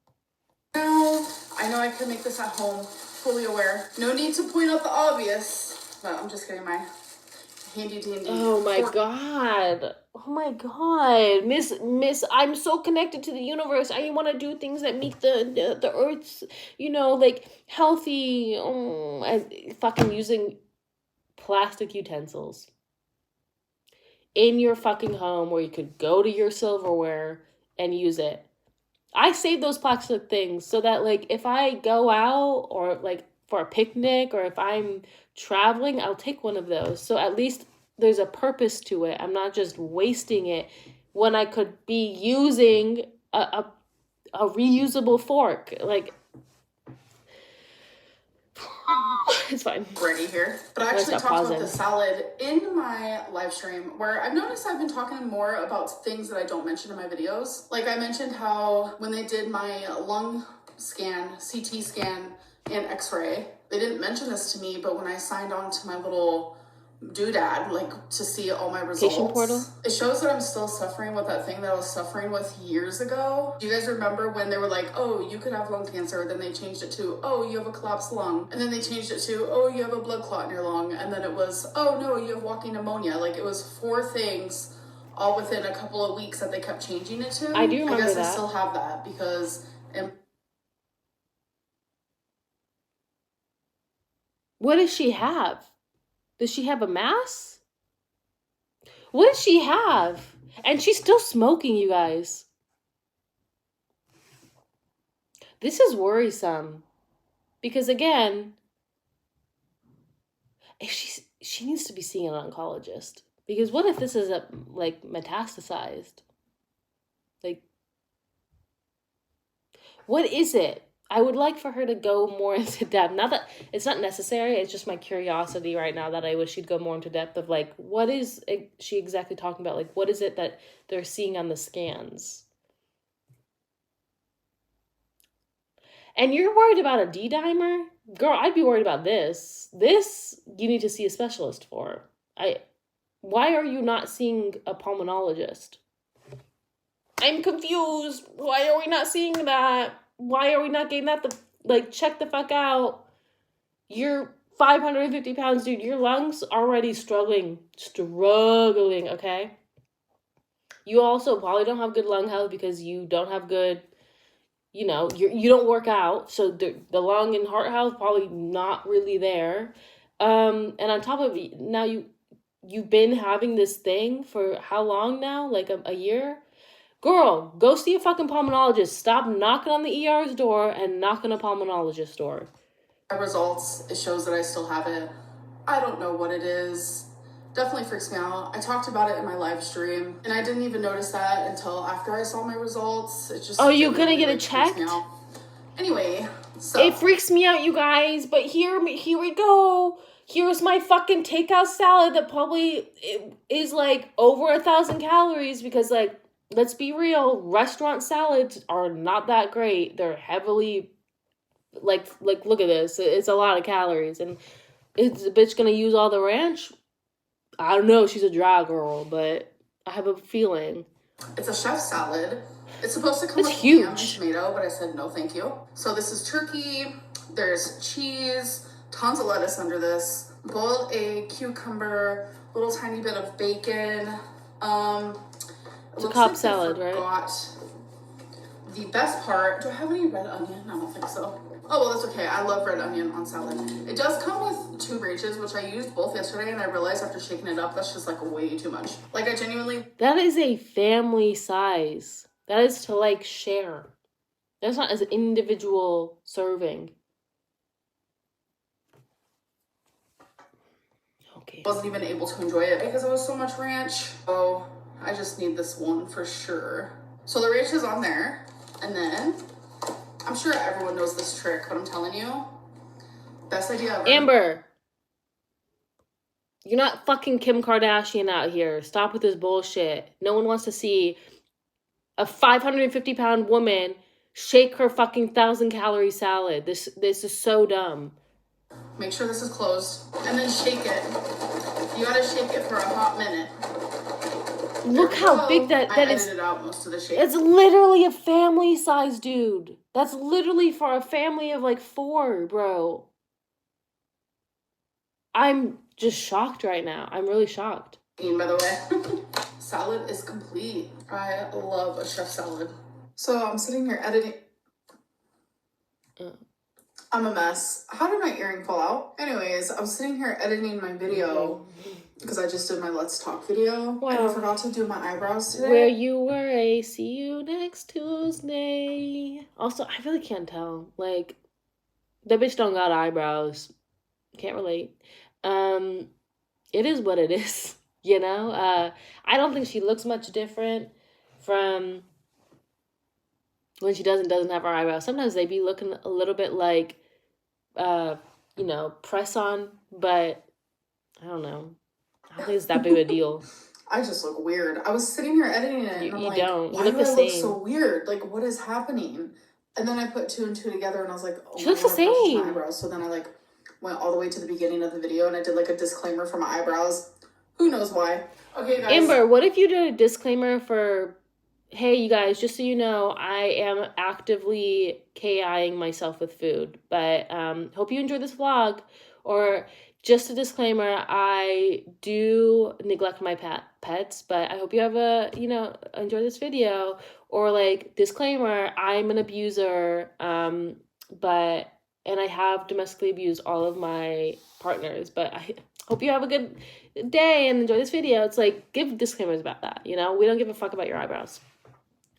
Now, I know I could make this at home, fully aware. No need to point out the obvious, but I'm just getting my handy dandy. Oh my god. Oh my god. Miss, I'm so connected to the universe. I want to do things that make the earth's, like healthy. And fucking using plastic utensils in your fucking home where you could go to your silverware and use it. I save those plastic things so that, like, if I go out or, like, for a picnic or if I'm traveling, I'll take one of those. So at least there's a purpose to it. I'm not just wasting it when I could be using a reusable fork. Like, it's fine. Ready here. But I actually talked about the salad in my live stream where I've noticed I've been talking more about things that I don't mention in my videos. Like I mentioned how when they did my lung scan, CT scan, and x-ray, they didn't mention this to me, but when I signed on to my little doodad, like to see all my results, patient portal, it shows that I'm still suffering with that thing that I was suffering with years ago. Do you guys remember when they were like, oh, you could have lung cancer? Then they changed it to, oh, you have a collapsed lung. And then they changed it to, oh, you have a blood clot in your lung. And then it was, oh no, you have walking pneumonia. Like it was 4 things all within a couple of weeks that they kept changing it to. I do remember that. I guess that. I still have that because what does she have? Does she have a mass? What does she have? And she's still smoking, you guys. This is worrisome. Because again, if she needs to be seeing an oncologist. Because what if this is like metastasized? Like, what is it? I would like for her to go more into depth. Not that it's not necessary. It's just my curiosity right now that I wish she'd go more into depth of like, what is she exactly talking about? Like, what is it that they're seeing on the scans? And you're worried about a D-dimer? Girl, I'd be worried about this. This you need to see a specialist for. Why are you not seeing a pulmonologist? I'm confused. Why are we not seeing that? Why are we not getting that? Check the fuck out. You're 550 pounds, dude. Your lungs already struggling, okay? You also probably don't have good lung health because you don't have good, you don't work out. So the lung and heart health probably not really there. And on top of it, now you've been having this thing for how long now? Like a year? Girl, go see a fucking pulmonologist. Stop knocking on the ER's door and knock on a pulmonologist's door. Results, it shows that I still have it. I don't know what it is. Definitely freaks me out. I talked about it in my live stream, and I didn't even notice that until after I saw my results. It just you're gonna get it checked? Anyway, so it freaks me out, you guys. But here we go. Here's my fucking takeout salad that probably is like over 1,000 calories because like. Let's be real, restaurant salads are not that great. They're heavily, like look at this. It's a lot of calories. And is the bitch gonna use all the ranch? I don't know. She's a dry girl, but I have a feeling. It's a chef salad. It's supposed to come with huge. ham and tomato, but I said no thank you. So this is turkey. There's cheese, tons of lettuce under this. Boiled egg, cucumber, little tiny bit of bacon. It's a Cobb salad, right? Got the best part. Do I have any red onion? I don't think so. Oh, well, that's okay. I love red onion on salad. It does come with 2 branches, which I used both yesterday, and I realized after shaking it up, that's just like way too much. Like I genuinely... That is a family size. That is to like share. That's not as an individual serving. Okay. Wasn't even able to enjoy it because it was so much ranch. Oh... I just need this one for sure. So the ranch is on there. And then, I'm sure everyone knows this trick, but I'm telling you, best idea ever. Amber, you're not fucking Kim Kardashian out here. Stop with this bullshit. No one wants to see a 550-pound woman shake her fucking 1,000-calorie salad. This is so dumb. Make sure this is closed. And then shake it. You gotta shake it for a hot minute. Look how big that I is. edited out most of the shape. It's literally a family size, dude. That's literally for a family of like 4, bro. I'm just shocked right now. I'm really shocked. By the way, salad is complete. I love a chef salad. So I'm sitting here editing. I'm a mess. How did my earring fall out? Anyways, I was sitting here editing my video because I just did my Let's Talk video. Wow. And I forgot to do my eyebrows today. Where you were, see you next Tuesday. Also, I really can't tell. Like, the bitch don't got eyebrows. Can't relate. It is what it is, you know? I don't think she looks much different from when she doesn't have her eyebrows. Sometimes they be looking a little bit like, you know, press on, but I don't know. I don't think it's that big of a deal. I just look weird. I was sitting here editing it, and I'm You like, don't. You why look do the I look same. so weird? Like, what is happening? And then I put 2 and 2 together, and I was like, oh, She looks the my gosh, same. my eyebrows. So then I like went all the way to the beginning of the video, and I did like a disclaimer for my eyebrows. Who knows why? Okay, guys. Amber, what if you did a disclaimer for, hey, you guys, just so you know, I am actively KIing myself with food, but hope you enjoy this vlog. Or just a disclaimer, I do neglect my pets, but I hope you have enjoy this video. Or like, disclaimer, I'm an abuser, and I have domestically abused all of my partners, but I hope you have a good day and enjoy this video. It's like, give disclaimers about that, you know? We don't give a fuck about your eyebrows.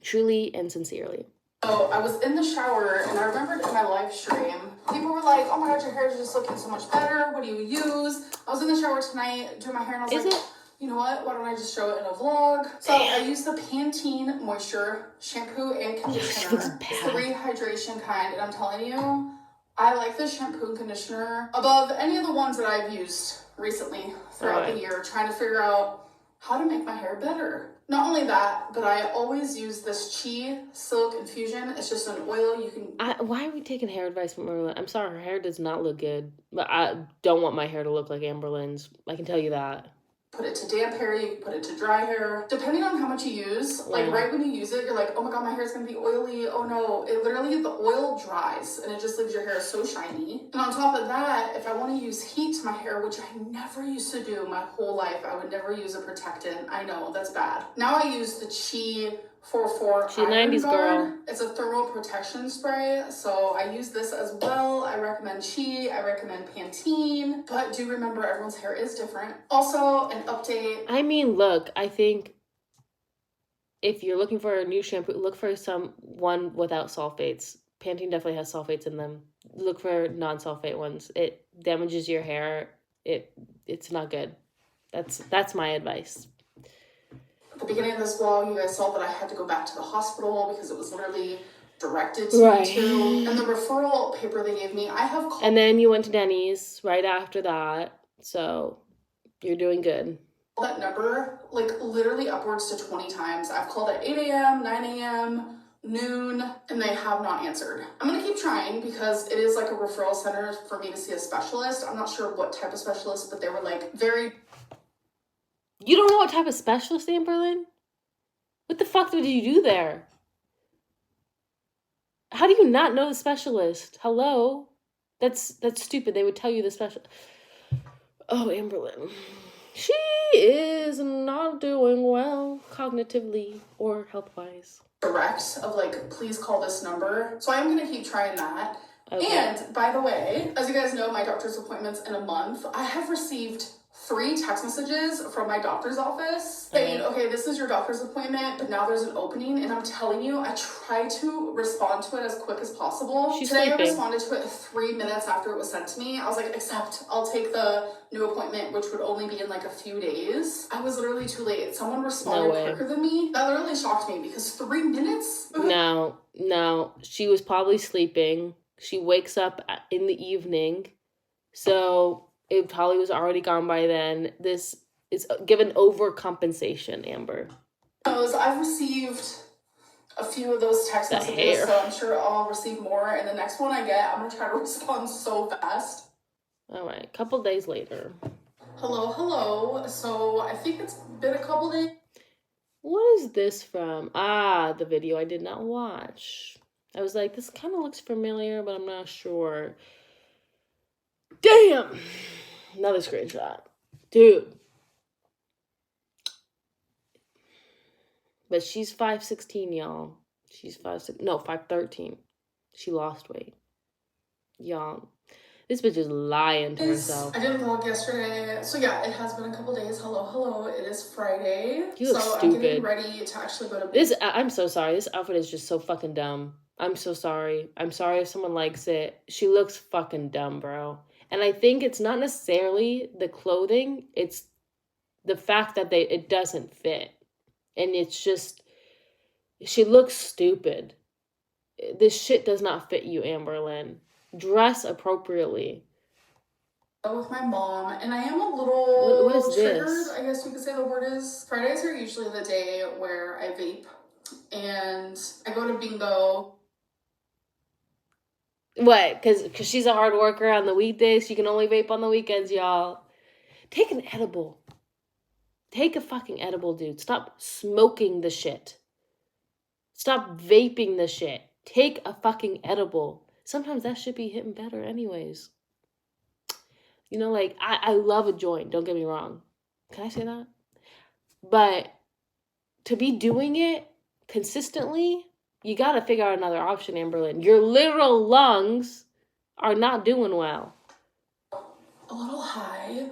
Truly and sincerely. So I was in the shower, and I remembered in my live stream, people were like, oh my god, your hair is just looking so much better. What do you use? I was in the shower tonight doing my hair, and I was like, you know what? Why don't I just show it in a vlog? So I use the Pantene Moisture shampoo and conditioner. It's the rehydration kind, and I'm telling you, I like this shampoo and conditioner above any of the ones that I've used recently throughout the year, trying to figure out how to make my hair better. Not only that, but I always use this Chi Silk Infusion. It's just an oil you can... Why are we taking hair advice from Amberlynn? I'm sorry, her hair does not look good. But I don't want my hair to look like Amberlynn's. I can tell you that. Put it to damp hair, you can put it to dry hair. Depending on how much you use, like right when you use it, you're like, oh my god, my hair is gonna be oily. Oh no, it literally, the oil dries and it just leaves your hair so shiny. And on top of that, if I wanna use heat to my hair, which I never used to do my whole life, I would never use a protectant. I know, that's bad. Now I use the Chi 44 She's a 90s girl. It's a thermal protection spray, so I use this as well. I recommend Chi, I recommend Pantene, but do remember everyone's hair is different. Also, an update. I mean, look, I think if you're looking for a new shampoo, look for one without sulfates. Pantene definitely has sulfates in them. Look for non-sulfate ones. It damages your hair. It's not good. That's my advice. At the beginning of this vlog, you guys saw that I had to go back to the hospital because it was literally directed to me too. And the referral paper they gave me, I have called. And then you went to Denny's right after that. So you're doing good. That number, like literally upwards to 20 times. I've called at 8 a.m., 9 a.m., noon, and they have not answered. I'm gonna keep trying because it is like a referral center for me to see a specialist. I'm not sure what type of specialist, but they were like very... You don't know what type of specialist, Amberlynn? What the fuck did you do there? How do you not know the specialist? Hello? That's stupid. They would tell you the special... Oh, Amberlynn. She is not doing well cognitively or health-wise. Direct of like, please call this number. So I'm gonna keep trying that. Okay. And by the way, as you guys know, my doctor's appointment's in a month. I have received 3 text messages from my doctor's office saying, okay, this is your doctor's appointment, but now there's an opening. And I'm telling you, I try to respond to it as quick as possible. She's Today sleeping. I responded to it 3 minutes after it was sent to me. I was like, accept, I'll take the new appointment, which would only be in like a few days. I was literally too late. Someone responded quicker than me. That literally shocked me because 3 minutes? No, she was probably sleeping. She wakes up in the evening. So it probably was already gone by then. This is given overcompensation, Amber. I've received a few of those text messages, so I'm sure I'll receive more. And the next one I get, I'm going to try to respond so fast. All right, couple days later. Hello. So I think it's been a couple days. What is this from? Ah, the video I did not watch. I was like, this kind of looks familiar, but I'm not sure. Damn! Another screenshot. Dude. But she's 5'16", y'all. She's 5'13". She lost weight. Y'all. This bitch is lying to herself. I didn't vlog yesterday, so yeah, it has been a couple days. Hello, it is Friday. You look so stupid. I'm getting ready to actually go to bed. I'm so sorry. This outfit is just so fucking dumb. I'm so sorry. I'm sorry if someone likes it. She looks fucking dumb, bro. And I think it's not necessarily the clothing, it's the fact that it doesn't fit. And it's just, she looks stupid. This shit does not fit you, Amberlynn. Dress appropriately. With my mom, and I am a little what is triggered, this? I guess you could say the word is. Fridays are usually the day where I vape, and I go to bingo. What? Because she's a hard worker on the weekdays. She can only vape on the weekends, y'all. Take an edible. Take a fucking edible, dude. Stop smoking the shit. Stop vaping the shit. Take a fucking edible. Sometimes that should be hitting better anyways. You know, like, I love a joint. Don't get me wrong. Can I say that? But to be doing it consistently, you got to figure out another option, Amberlynn. Your literal lungs are not doing well. A little high,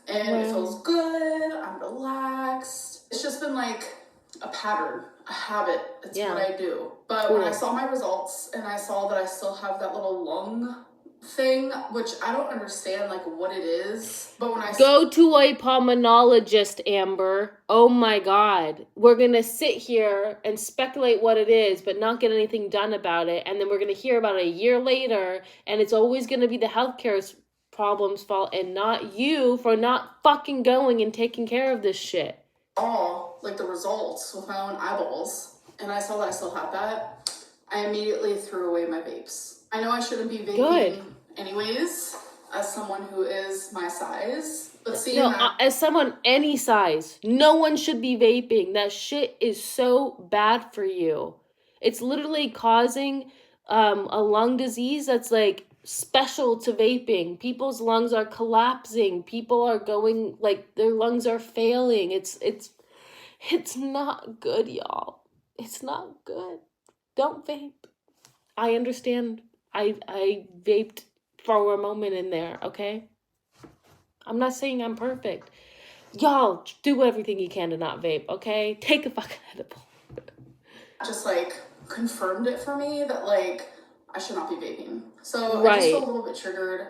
and it feels good. I'm relaxed. It's just been like a pattern, a habit. It's what I do. But when I saw my results and I saw that I still have that little lung thing, which I don't understand like what it is, but when I go to a pulmonologist, Amber. Oh my God, we're gonna sit here and speculate what it is but not get anything done about it, and then we're gonna hear about it a year later, and it's always gonna be the healthcare problem's fault and not you for not fucking going and taking care of this shit. Like the results with my own eyeballs, and I saw that I still had that, I immediately threw away my vapes. I know I shouldn't be vaping anyways, as someone who is my size, but seeing that... as someone any size, no one should be vaping. That shit is so bad for you. It's literally causing a lung disease that's like special to vaping. People's lungs are collapsing. People are going, like, their lungs are failing. It's not good, y'all. It's not good. Don't vape. I understand. I vaped for a moment in there, okay? I'm not saying I'm perfect. Y'all, do everything you can to not vape, okay? Take a fucking edible. Just, like, confirmed it for me that, like, I should not be vaping. So I just feel a little bit triggered,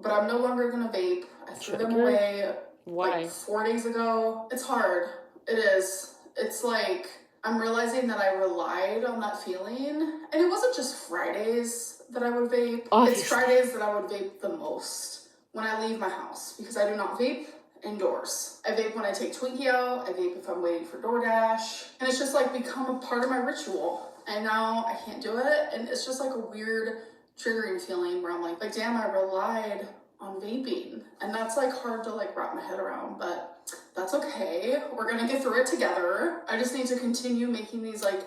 but I'm no longer gonna vape. I threw them away like 4 days ago. It's hard. It is. It's like, I'm realizing that I relied on that feeling. And it wasn't just Fridays that I would vape. It's Fridays that I would vape the most when I leave my house, because I do not vape indoors. I vape when I take Twinkie out. I vape if I'm waiting for DoorDash. And it's just like become a part of my ritual. And now I can't do it. And it's just like a weird triggering feeling where I'm like damn, I relied on vaping. And that's like hard to like wrap my head around, but that's okay. We're gonna get through it together. I just need to continue making these like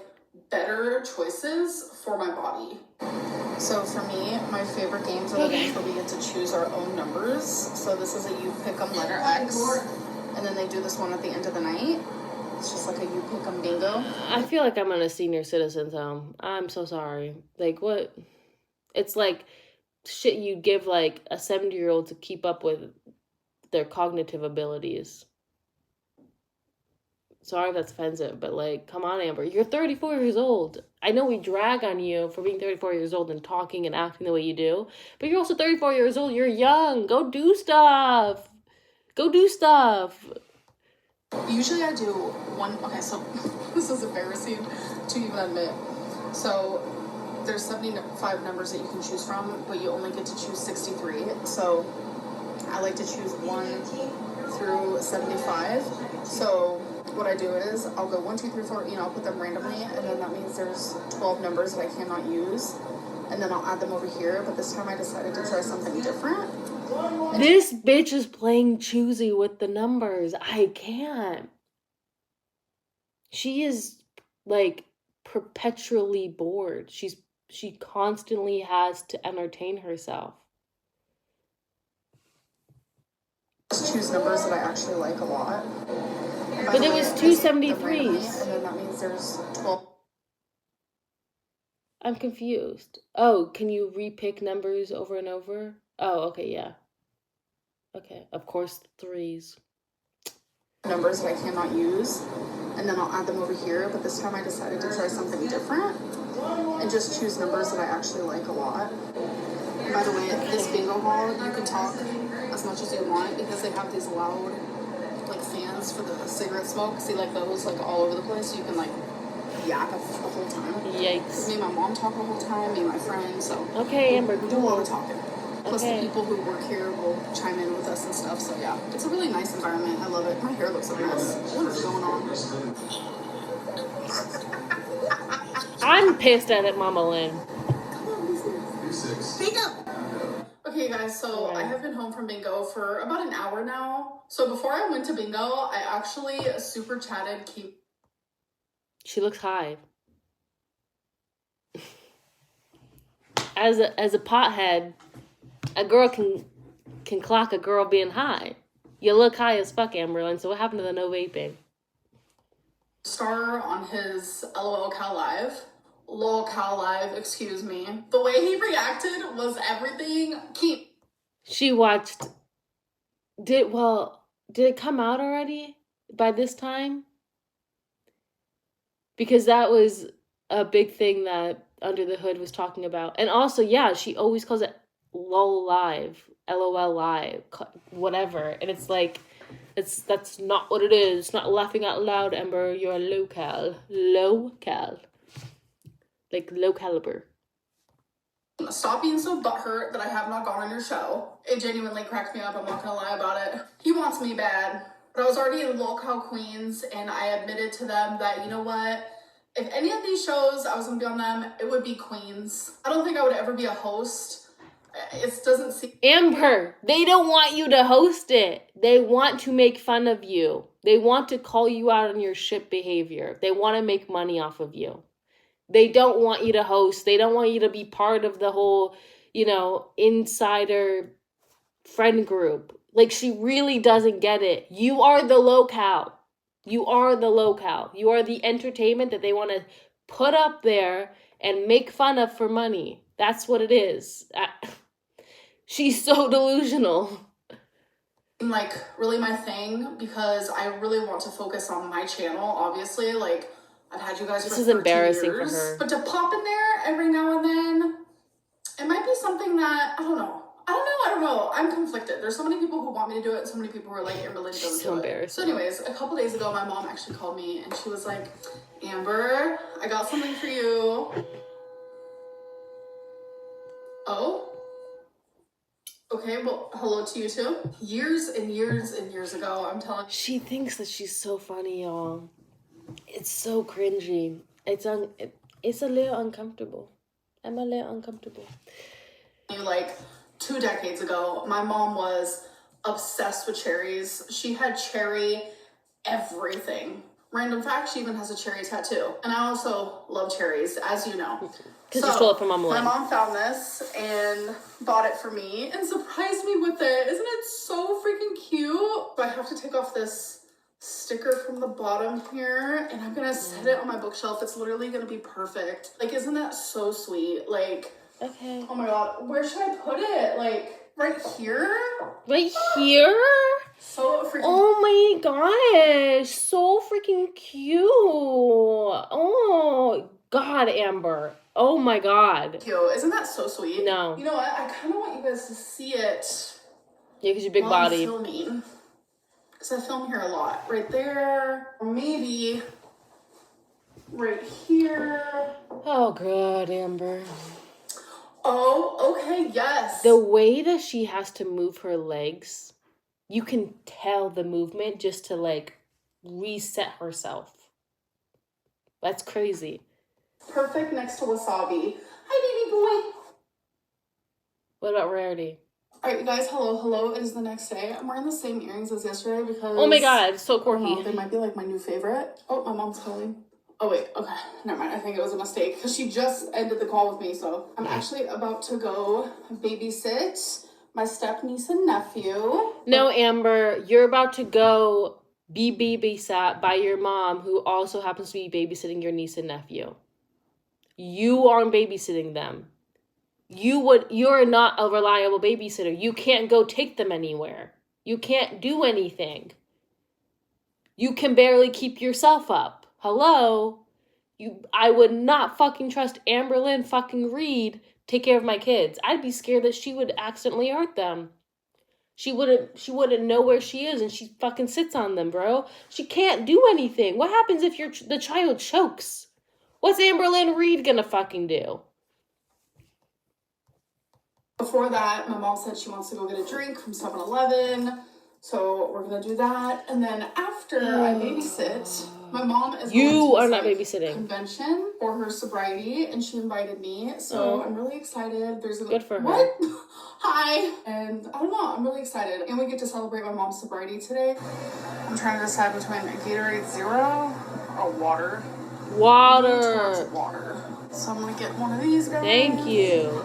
better choices for my body. So for me, my favorite games are the ones where we get to choose our own numbers. So this is a you pick 'em letter X, and then they do this one at the end of the night. It's just like a you pick 'em bingo. I feel like I'm in a senior citizen's home. I'm so sorry. Like, what? It's like shit you'd give like a 70-year-old to keep up with their cognitive abilities. Sorry if that's offensive, but like, come on, Amber. You're 34 years old. I know we drag on you for being 34 years old and talking and acting the way you do, but you're also 34 years old. You're young. Go do stuff. Go do stuff. Usually I do one... Okay, so this is embarrassing to even admit. So there's 75 numbers that you can choose from, but you only get to choose 63. So I like to choose 1 through 75. So what I do is I'll go 1, 2, 3, 4, I'll put them randomly, and then that means there's 12 numbers that I cannot use, and then I'll add them over here. But this time I decided to try something different. This bitch is playing choosy with the numbers. I can't. She is like perpetually bored. She constantly has to entertain herself. Just choose numbers that I actually like a lot. But there was two 73s. And then that means there's 12. I'm confused. Oh, can you repick numbers over and over? Oh, okay, yeah. Okay, of course, threes. Numbers that I cannot use, and then I'll add them over here. But this time I decided to try something different and just choose numbers that I actually like a lot. And by the way, this bingo hall, you can talk as much as you want because they have these loud like fans for the cigarette smoke. See, like those like all over the place, so you can like yap the whole time. Yikes. Me and my mom talk the whole time, me and my friends. So okay, Amber, we do a lot of talking. Plus okay. the people who work here will chime in with us and stuff. So yeah, it's a really nice environment. I love it. My hair looks a mess. What is going on? I'm pissed at it, Mama Lynn. Speak up. Okay, guys. So I have been home from bingo for about an hour now. So before I went to bingo, I actually super chatted Keith. She looks high. As a pothead, a girl can clock a girl being high. You look high as fuck, Amberlynn. So what happened to the no vaping? Star on his LOL Cal Live. LOL Cal Live, excuse me. The way he reacted was everything. She watched. Did it come out already by this time? Because that was a big thing that Under the Hood was talking about. And also, yeah, she always calls it LOL Live, LOL Live, whatever. And it's like, that's not what it is. It's not laughing out loud, Ember. You're a low-cal. Like low caliber. Stop being so butthurt that I have not gone on your show. It genuinely cracked me up. I'm not gonna lie about it. He wants me bad. But I was already in LOL Queens, and I admitted to them that, you know what? If any of these shows I was gonna be on them, it would be Queens. I don't think I would ever be a host. It doesn't seem... Amber, they don't want you to host it. They want to make fun of you. They want to call you out on your shit behavior. They want to make money off of you. They don't want you to host. They don't want you to be part of the whole, insider friend group. Like, she really doesn't get it. You are the locale. You are the locale. You are the entertainment that they want to put up there and make fun of for money. That's what it is. She's so delusional. Like, really my thing, because I really want to focus on my channel, obviously. Like, I've had you guys this for is 13 embarrassing years, for her. But to pop in there every now and then, it might be something that, I don't know. I'm conflicted. There's so many people who want me to do it, and so many people who are like, Amberlynn, don't do it. So anyways, a couple days ago, my mom actually called me, and she was like, Amber, I got something for you. Oh? Okay, well, hello to you too. Years and years and years ago, I'm telling you. She thinks that she's so funny, y'all. It's so cringy. It's a little uncomfortable. I'm a little uncomfortable. Like 2 decades ago, my mom was obsessed with cherries. She had cherry everything. Random fact, she even has a cherry tattoo. And I also love cherries, as you know. Because you stole it from Mama Lynn. My mom found this and bought it for me and surprised me with it. Isn't it so freaking cute? So I have to take off this sticker from the bottom here, and I'm gonna set it on my bookshelf. It's literally gonna be perfect. Like, isn't that so sweet? Like, okay. Oh my god, where should I put it? Like, right here? Right here? So freaking... Oh my gosh, so freaking cute. Oh god, Amber. Oh my god. Cute. Isn't that so sweet? No. You know what? I kind of want you guys to see it. Yeah, because you're big while body. I'm filming. Because I film here a lot. Right there. Or maybe right here. Oh god, Amber. Oh, okay, yes. The way that she has to move her legs, you can tell the movement just to like reset herself. That's crazy. Perfect next to wasabi. Hi, baby boy. What about Rarity? Alright, you guys, hello. It is the next day. I'm wearing the same earrings as yesterday because... Oh my god, so I don't know, quirky. they might be like my new favorite. Oh, my mom's calling. Oh wait, okay, never mind. I think it was a mistake because she just ended the call with me. So I'm actually about to go babysit my step niece and nephew. No, Amber, you're about to go be babysat by your mom, who also happens to be babysitting your niece and nephew. You aren't babysitting them. You're not a reliable babysitter. You can't go take them anywhere. You can't do anything. You can barely keep yourself up. Hello? I would not fucking trust Amberlynn fucking Reed take care of my kids. I'd be scared that she would accidentally hurt them. She wouldn't know where she is, and she fucking sits on them, bro. She can't do anything. What happens if the child chokes? What's Amberlynn Reed gonna fucking do? Before that, my mom said she wants to go get a drink from 7-Eleven. So we're gonna do that. And then after I babysit, my mom is You are going not to this, babysitting. convention for her sobriety, and she invited me. So I'm really excited. There's a Good for her. What? Hi. And I don't know, I'm really excited. And we get to celebrate my mom's sobriety today. I'm trying to decide between a Gatorade Zero or water. Water. Water. So I'm gonna get one of these guys. Thank you.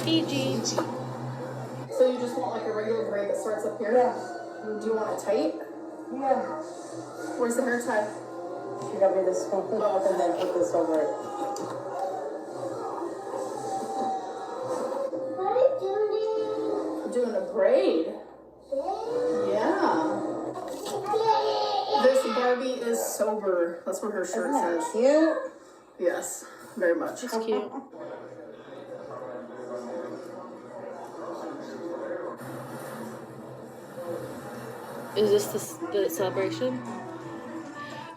PG. So you just want like a regular braid that starts up here? Yeah. Do you want it tight? Yeah. Where's the hair tie? She got me this one and then put this over it. What are you doing? I'm doing a braid. Yeah. This Barbie is sober. That's what her shirt says. Cute. Yes, very much. It's cute. Is this the celebration?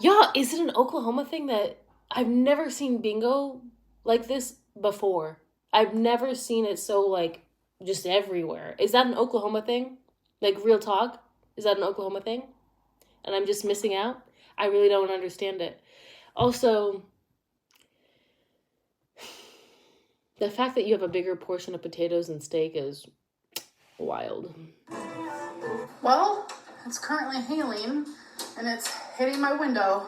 Yeah, is it an Oklahoma thing that I've never seen bingo like this before? I've never seen it so like just everywhere. Is that an Oklahoma thing? Like real talk? Is that an Oklahoma thing? And I'm just missing out? I really don't understand it. Also, the fact that you have a bigger portion of potatoes and steak is wild. Well, it's currently hailing, and it's hitting my window.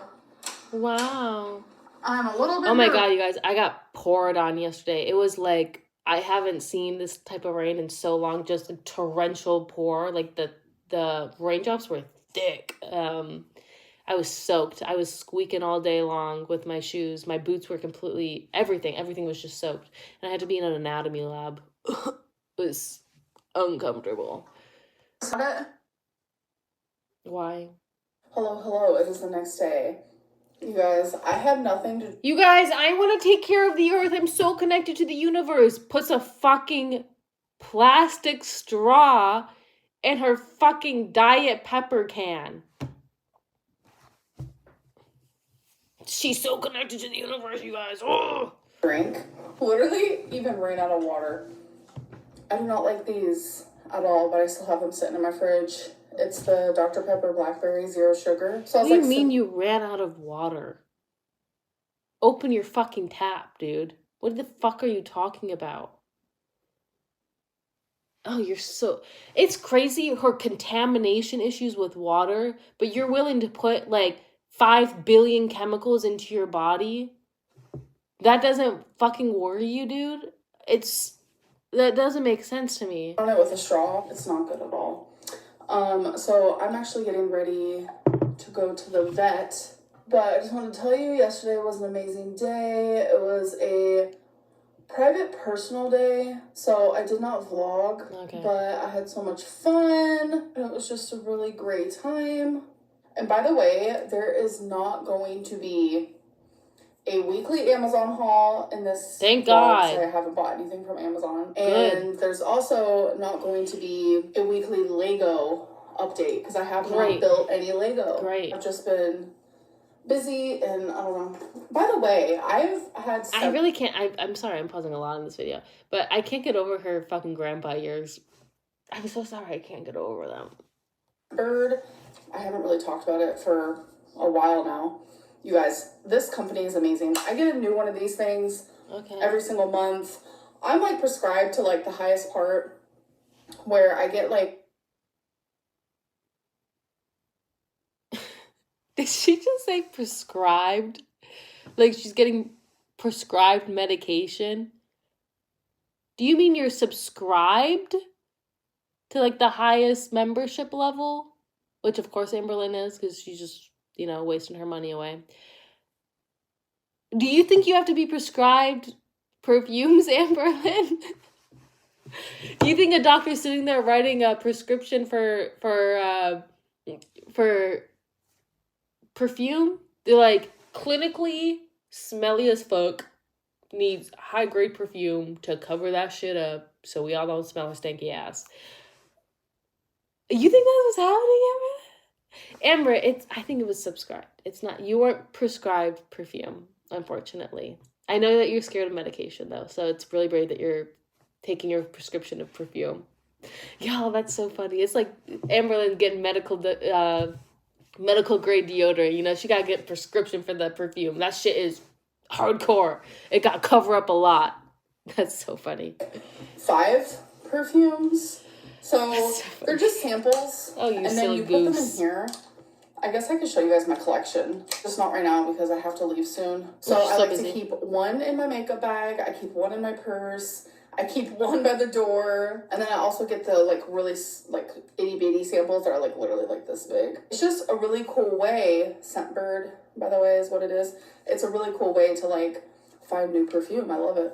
Wow. I'm a little bit Oh my nervous. god, you guys, I got poured on yesterday. It was like, I haven't seen this type of rain in so long, just a torrential pour. Like the raindrops were thick. I was soaked. I was squeaking all day long with my shoes. My boots were completely, everything was just soaked. And I had to be in an anatomy lab. It was uncomfortable. Why? Hello, it is the next day. You guys, I have nothing to... You guys, I want to take care of the earth. I'm so connected to the universe. Puts a fucking plastic straw in her fucking Diet Pepper can. She's so connected to the universe, you guys. Oh. Drink. Literally even ran out of water. I do not like these at all, but I still have them sitting in my fridge. It's the Dr. Pepper Blackberry Zero Sugar. So I What was do you like, mean you ran out of water? Open your fucking tap, dude. What the fuck are you talking about? Oh, you're so... It's crazy her contamination issues with water, but you're willing to put like 5 billion chemicals into your body? That doesn't fucking worry you, dude? That doesn't make sense to me. on it with a straw. It's not good at all. So I'm actually getting ready to go to the vet. But I just wanted to tell you, yesterday was an amazing day. It was a private personal day, so I did not vlog, Okay. but I had so much fun, and it was just a really great time. And by the way, there is not going to be a weekly Amazon haul in this Thank vlog, God. so I haven't bought anything from Amazon. Good. And there's also not going to be a weekly Lego update, because I have Great. not built any Lego. Great. I've just been busy, and I don't know. By the way, I've had I really can't... I'm sorry, I'm pausing a lot in this video, but I can't get over her fucking grandpa years. I'm so sorry I can't get over them. Bird. I haven't really talked about it for a while now. You guys, this company is amazing. I get a new one of these things Okay. every single month. I'm like prescribed to like the highest part where I get like, Did she just say prescribed? Like she's getting prescribed medication? Do you mean you're subscribed to like the highest membership level? Which of course Amberlynn is, because she's just, wasting her money away. Do you think you have to be prescribed perfumes, Amberlynn? Do you think a doctor's sitting there writing a prescription for perfume? They're like, clinically smelly as fuck, needs high grade perfume to cover that shit up so we all don't smell her stanky ass. You think that was happening, Amber? Amber, I think it was subscribed. It's not, you weren't prescribed perfume, unfortunately. I know that you're scared of medication though, so it's really brave that you're taking your prescription of perfume. Y'all, that's so funny. It's like Amberlynn getting medical grade deodorant. She gotta get prescription for the perfume. That shit is hardcore. It got cover up a lot. That's so funny. 5 perfumes. So they're just samples. Oh, you and silly then you goose. put them in here. I guess I could show you guys my collection. Just not right now because I have to leave soon. So I like to keep one in my makeup bag. I keep one in my purse. I keep one by the door. And then I also get the really itty bitty samples that are literally this big. It's just a really cool way. Scentbird, by the way, is what it is. It's a really cool way to find new perfume. I love it.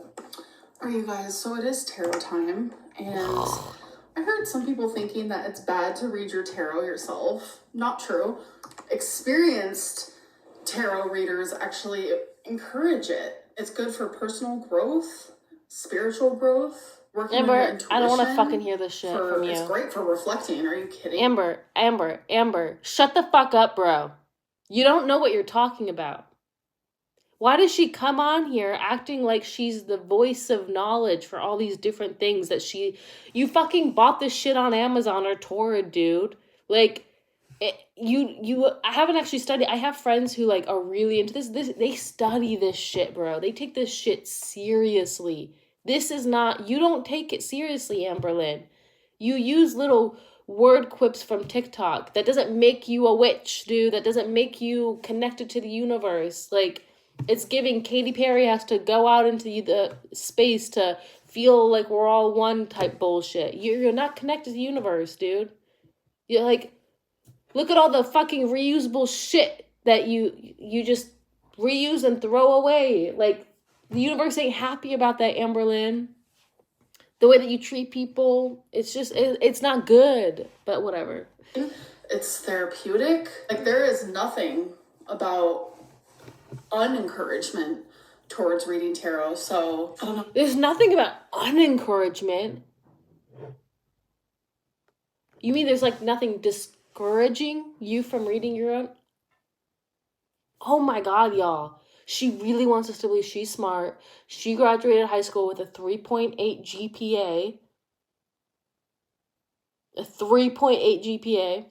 All right, you guys, so it is tarot time. And I heard some people thinking that it's bad to read your tarot yourself. Not true. Experienced tarot readers actually encourage it. It's good for personal growth, spiritual growth, working on your intuition. I don't want to fucking hear this shit from you. It's great for reflecting. Are you kidding? Amber, shut the fuck up, bro. You don't know what you're talking about. Why does she come on here acting like she's the voice of knowledge for all these different things that you fucking bought this shit on Amazon or Torrid, dude. I haven't actually studied. I have friends who are really into this. They study this shit, bro. They take this shit seriously. This is not, you don't take it seriously, Amberlynn. You use little word quips from TikTok. That doesn't make you a witch, dude. That doesn't make you connected to the universe. It's giving Katy Perry has to go out into the space to feel like we're all one type bullshit. You're not connected to the universe, dude. You're look at all the fucking reusable shit that you just reuse and throw away. The universe ain't happy about that, Amberlynn. The way that you treat people, it's just, it's not good, but whatever. It's therapeutic. There is nothing about unencouragement towards reading tarot, so I don't know. There's nothing about unencouragement. You mean there's nothing discouraging you from reading your own? Oh my god, y'all. She really wants us to believe she's smart. She graduated high school with a 3.8 GPA. A 3.8 GPA.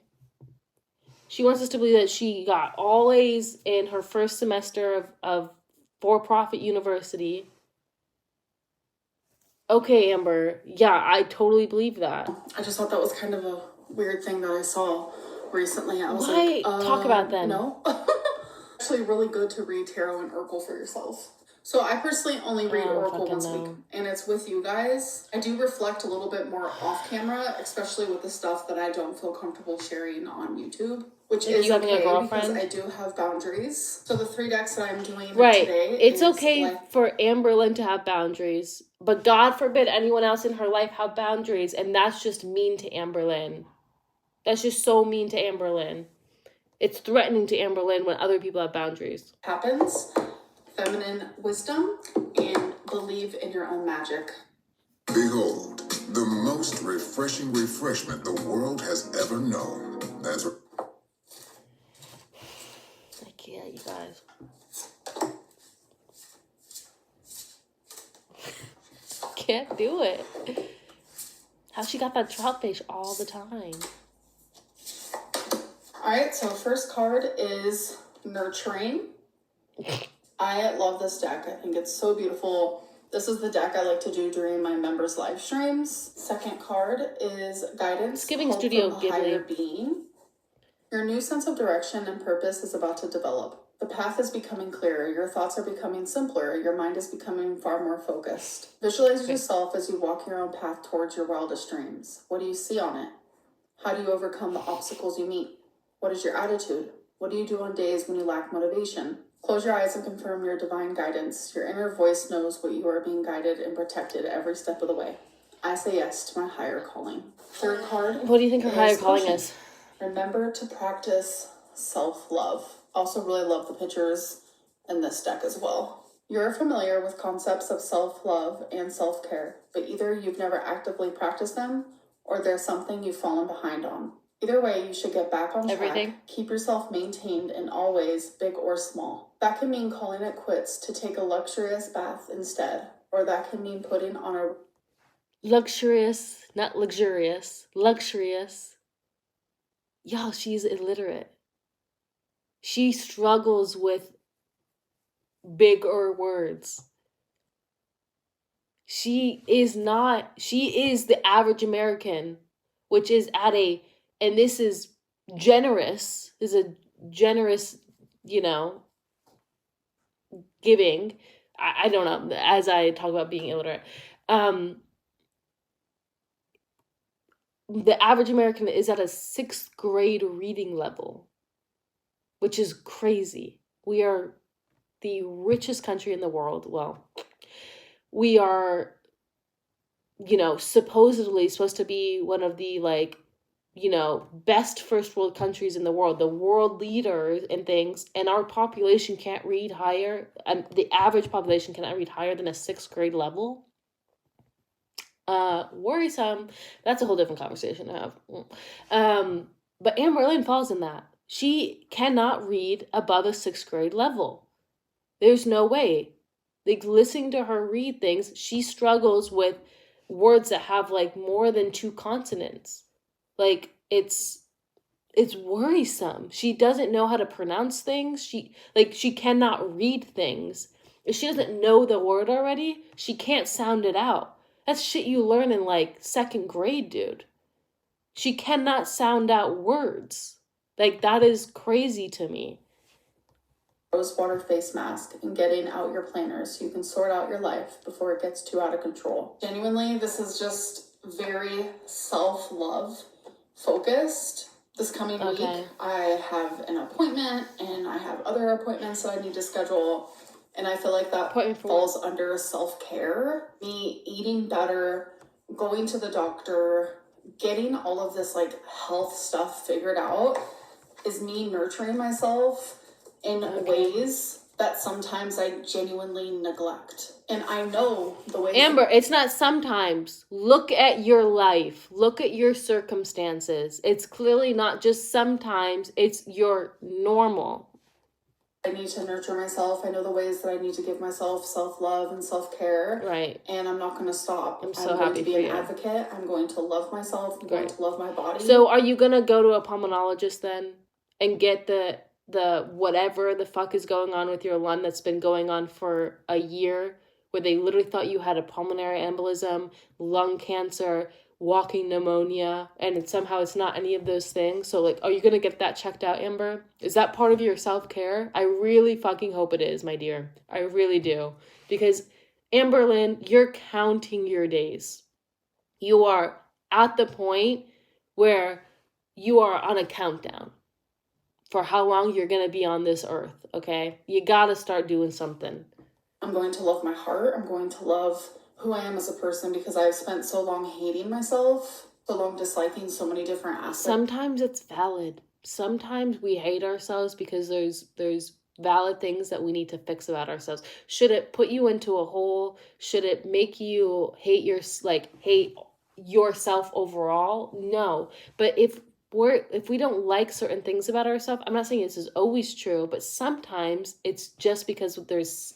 She wants us to believe that she got all A's in her first semester of for-profit university. Okay, Amber. Yeah, I totally believe that. I just thought that was kind of a weird thing that I saw recently. I was Why? Talk about that. No. Actually really good to read tarot and oracle for yourself. So I personally only read oracle once a week, and it's with you guys. I do reflect a little bit more off camera, especially with the stuff that I don't feel comfortable sharing on YouTube, which is okay because I do have boundaries. So the 3 decks that I'm doing today, it's okay for Amberlynn to have boundaries, but God forbid anyone else in her life have boundaries, and that's just mean to Amberlynn. That's just so mean to Amberlynn. It's threatening to Amberlynn when other people have boundaries. Happens. Feminine wisdom and believe in your own magic. Behold, the most refreshing refreshment the world has ever known. That's I can't, you guys. Can't do it. How she got that trout face all the time? Alright, so first card is Nurturing. I love this deck. I think it's so beautiful. This is the deck I like to do during my members' live streams. Second card is guidance, It's giving hope Studio from a higher Ghibli. being. Your new sense of direction and purpose is about to develop. The path is becoming clearer. Your thoughts are becoming simpler. Your mind is becoming far more focused. Visualize yourself as you walk your own path towards your wildest dreams. What do you see on it? How do you overcome the obstacles you meet? What is your attitude? What do you do on days when you lack motivation? Close your eyes and confirm your divine guidance. Your inner voice knows what you are being guided and protected every step of the way. I say yes to my higher calling. Third card. What do you think her higher calling caution. is? Remember to practice self-love. Also really love the pictures in this deck as well. You're familiar with concepts of self-love and self-care, but either you've never actively practiced them or there's something you've fallen behind on. Either way, you should get back on track. Everything. Keep yourself maintained in all ways, big or small. That can mean calling it quits to take a luxurious bath instead, or that can mean putting on a Luxurious, not luxurious, luxurious. Y'all, she's illiterate. She struggles with bigger words. She is the average American, which is and this is generous, giving. I don't know, as I talk about being illiterate. The average American is at a 6th grade reading level, which is crazy. We are the richest country in the world. Well, we are, supposedly supposed to be one of the best first world countries in the world, the world leaders and things, and our population can't read higher, and the average population cannot read higher than a 6th grade level. Worrisome. That's a whole different conversation to have. But Amberlynn falls in that. She cannot read above a 6th grade level. There's no way. Listening to her read things, she struggles with words that have more than 2 consonants. It's worrisome. She doesn't know how to pronounce things. She cannot read things. If she doesn't know the word already, she can't sound it out. That's shit you learn in 2nd grade, dude. She cannot sound out words. That is crazy to me. rosewater face mask and getting out your planners so you can sort out your life before it gets too out of control. Genuinely, this is just very self-love focused. This coming week, I have an appointment and I have other appointments that I need to schedule. And I feel like that falls under self-care. Me eating better, going to the doctor, getting all of this health stuff figured out is me nurturing myself in ways that sometimes I genuinely neglect. And I know the ways... Amber, it's not sometimes. Look at your life. Look at your circumstances. It's clearly not just sometimes. It's your normal. I need to nurture myself. I know the ways that I need to give myself self-love and self-care. Right. And I'm not going to stop. I'm so happy for you. I'm going to be an advocate. I'm going to love myself. I'm going to love my body. So are you going to go to a pulmonologist then and get the whatever the fuck is going on with your lung that's been going on for a year, where they literally thought you had a pulmonary embolism, lung cancer, walking pneumonia, and somehow it's not any of those things? So are you gonna get that checked out, Amber? Is that part of your self-care? I really fucking hope it is, my dear. I really do. Because Amberlynn, you're counting your days. You are at the point where you are on a countdown for how long you're gonna be on this earth, okay? You gotta start doing something. I'm going to love my heart. I'm going to love who I am as a person, because I've spent so long hating myself, so long disliking so many different aspects. Sometimes it's valid. Sometimes we hate ourselves because there's valid things that we need to fix about ourselves. Should it put you into a hole? Should it make you hate yourself overall? No. But if we don't like certain things about ourselves, I'm not saying this is always true, but sometimes it's just because there's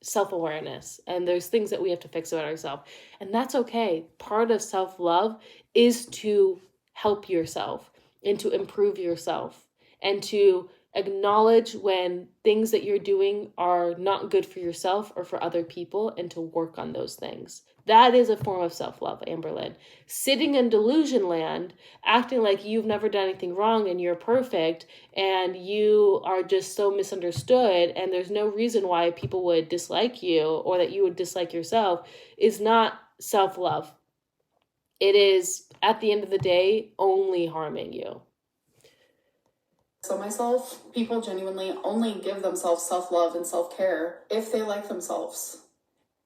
self-awareness and there's things that we have to fix about ourselves, and that's okay. Part of self-love is to help yourself and to improve yourself and to Acknowledge when things that you're doing are not good for yourself or for other people, and to work on those things. That is a form of self-love, Amberlynn. Sitting in delusion land, acting like you've never done anything wrong and you're perfect and you are just so misunderstood and there's no reason why people would dislike you or that you would dislike yourself, is not self-love. It is, at the end of the day, only harming you. So myself, people genuinely only give themselves self-love and self-care if they like themselves,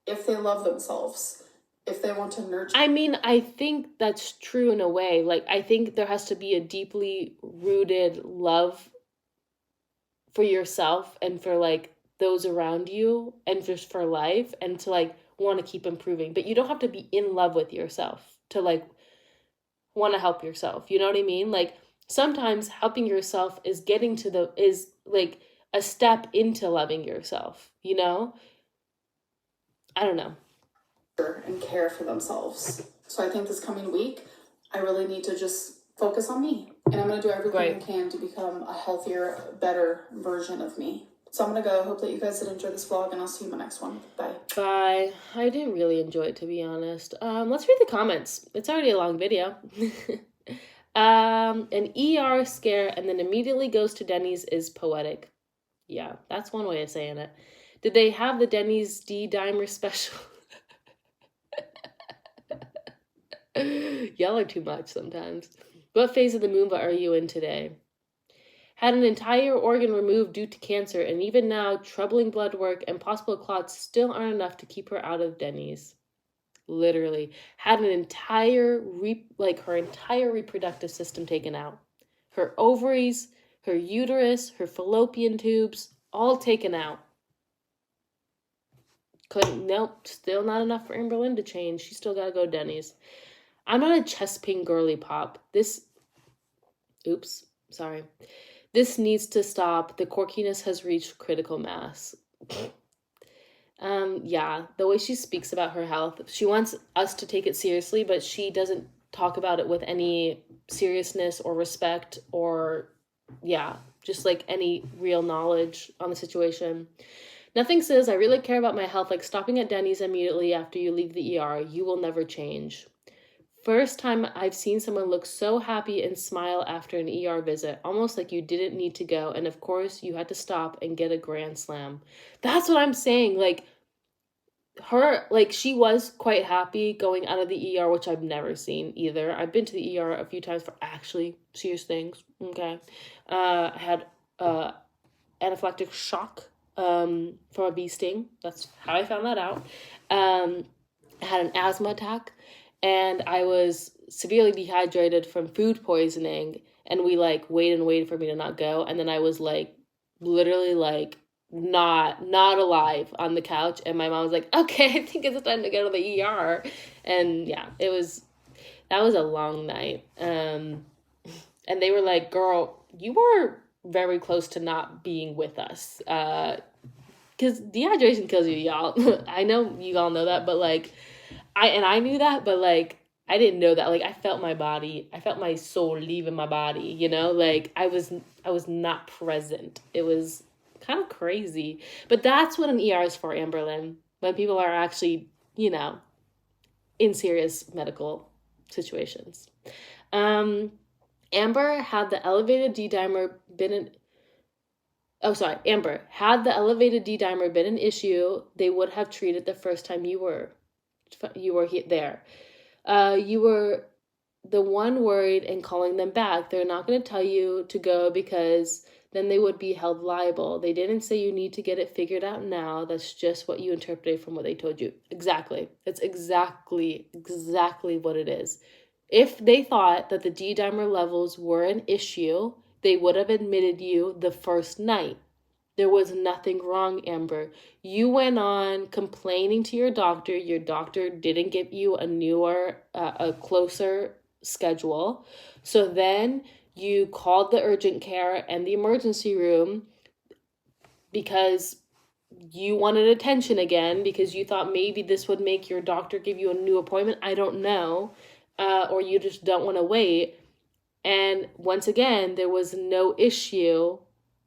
if they love themselves, if they want to nurture. I mean, I think that's true in a way. Like, I think there has to be a deeply rooted love for yourself and for, like, those around you and just for life, and to, like, want to keep improving. But you don't have to be in love with yourself to, like, want to help yourself. You know what I mean? Like, sometimes helping yourself is like a step into loving yourself, you know? I don't know. And care for themselves. So I think this coming week, I really need to just focus on me. And I'm going to do everything I can to become a healthier, better version of me. So I'm going to go. Hope that you guys did enjoy this vlog, and I'll see you in my next one. Bye. Bye. I didn't really enjoy it, to be honest. Let's read the comments. It's already a long video. An ER scare and then immediately goes to Denny's is poetic. Yeah, that's one way of saying it. Did they have the Denny's D-Dimer special? Y'all are too much sometimes. What phase of the Moomba are you in today? Had an entire organ removed due to cancer, and even now, troubling blood work and possible clots still aren't enough to keep her out of Denny's. Literally. Had an entire, her entire reproductive system taken out. Her ovaries, her uterus, her fallopian tubes, all taken out. Nope, still not enough for Amberlynn to change. She still gotta go Denny's. I'm not a chest pain girly pop. This needs to stop. The quirkiness has reached critical mass. Yeah, the way she speaks about her health, she wants us to take it seriously, but she doesn't talk about it with any seriousness or respect or, yeah, just like any real knowledge on the situation. Nothing says I really care about my health like stopping at Denny's immediately after you leave the ER. You will never change. First time I've seen someone look so happy and smile after an ER visit, almost like you didn't need to go, and of course you had to stop and get a grand slam. That's what I'm saying. Like, she was quite happy going out of the ER, which I've never seen either. I've been to the ER a few times for actually serious things. Okay. I had anaphylactic shock from a bee sting. That's how I found that out. I had an asthma attack, and I was severely dehydrated from food poisoning, and we waited for me to not go, and then I was literally not alive on the couch, and my mom was like, okay, I think it's time to go to the ER. And yeah, that was a long night. And they were like, girl, you were very close to not being with us, because dehydration kills you, y'all. I know you all know that, but I knew that, but I didn't know that. I felt my soul leaving my body, you know? I was not present. It was kind of crazy. But that's what an ER is for, Amberlynn. When people are actually, you know, in serious medical situations. Amber, had the elevated D-dimer been an issue, they would have treated the first time you were there. You were the one worried and calling them back. They're not going to tell you to go because then they would be held liable. They didn't say you need to get it figured out now. That's just what you interpreted from what they told you. Exactly. That's exactly what it is. If they thought that the D-dimer levels were an issue, they would have admitted you the first night. There was nothing wrong, Amber. You went on complaining to your doctor. Your doctor didn't give you a closer schedule. So then you called the urgent care and the emergency room because you wanted attention again, because you thought maybe this would make your doctor give you a new appointment. I don't know. Or you just don't want to wait. And once again, there was no issue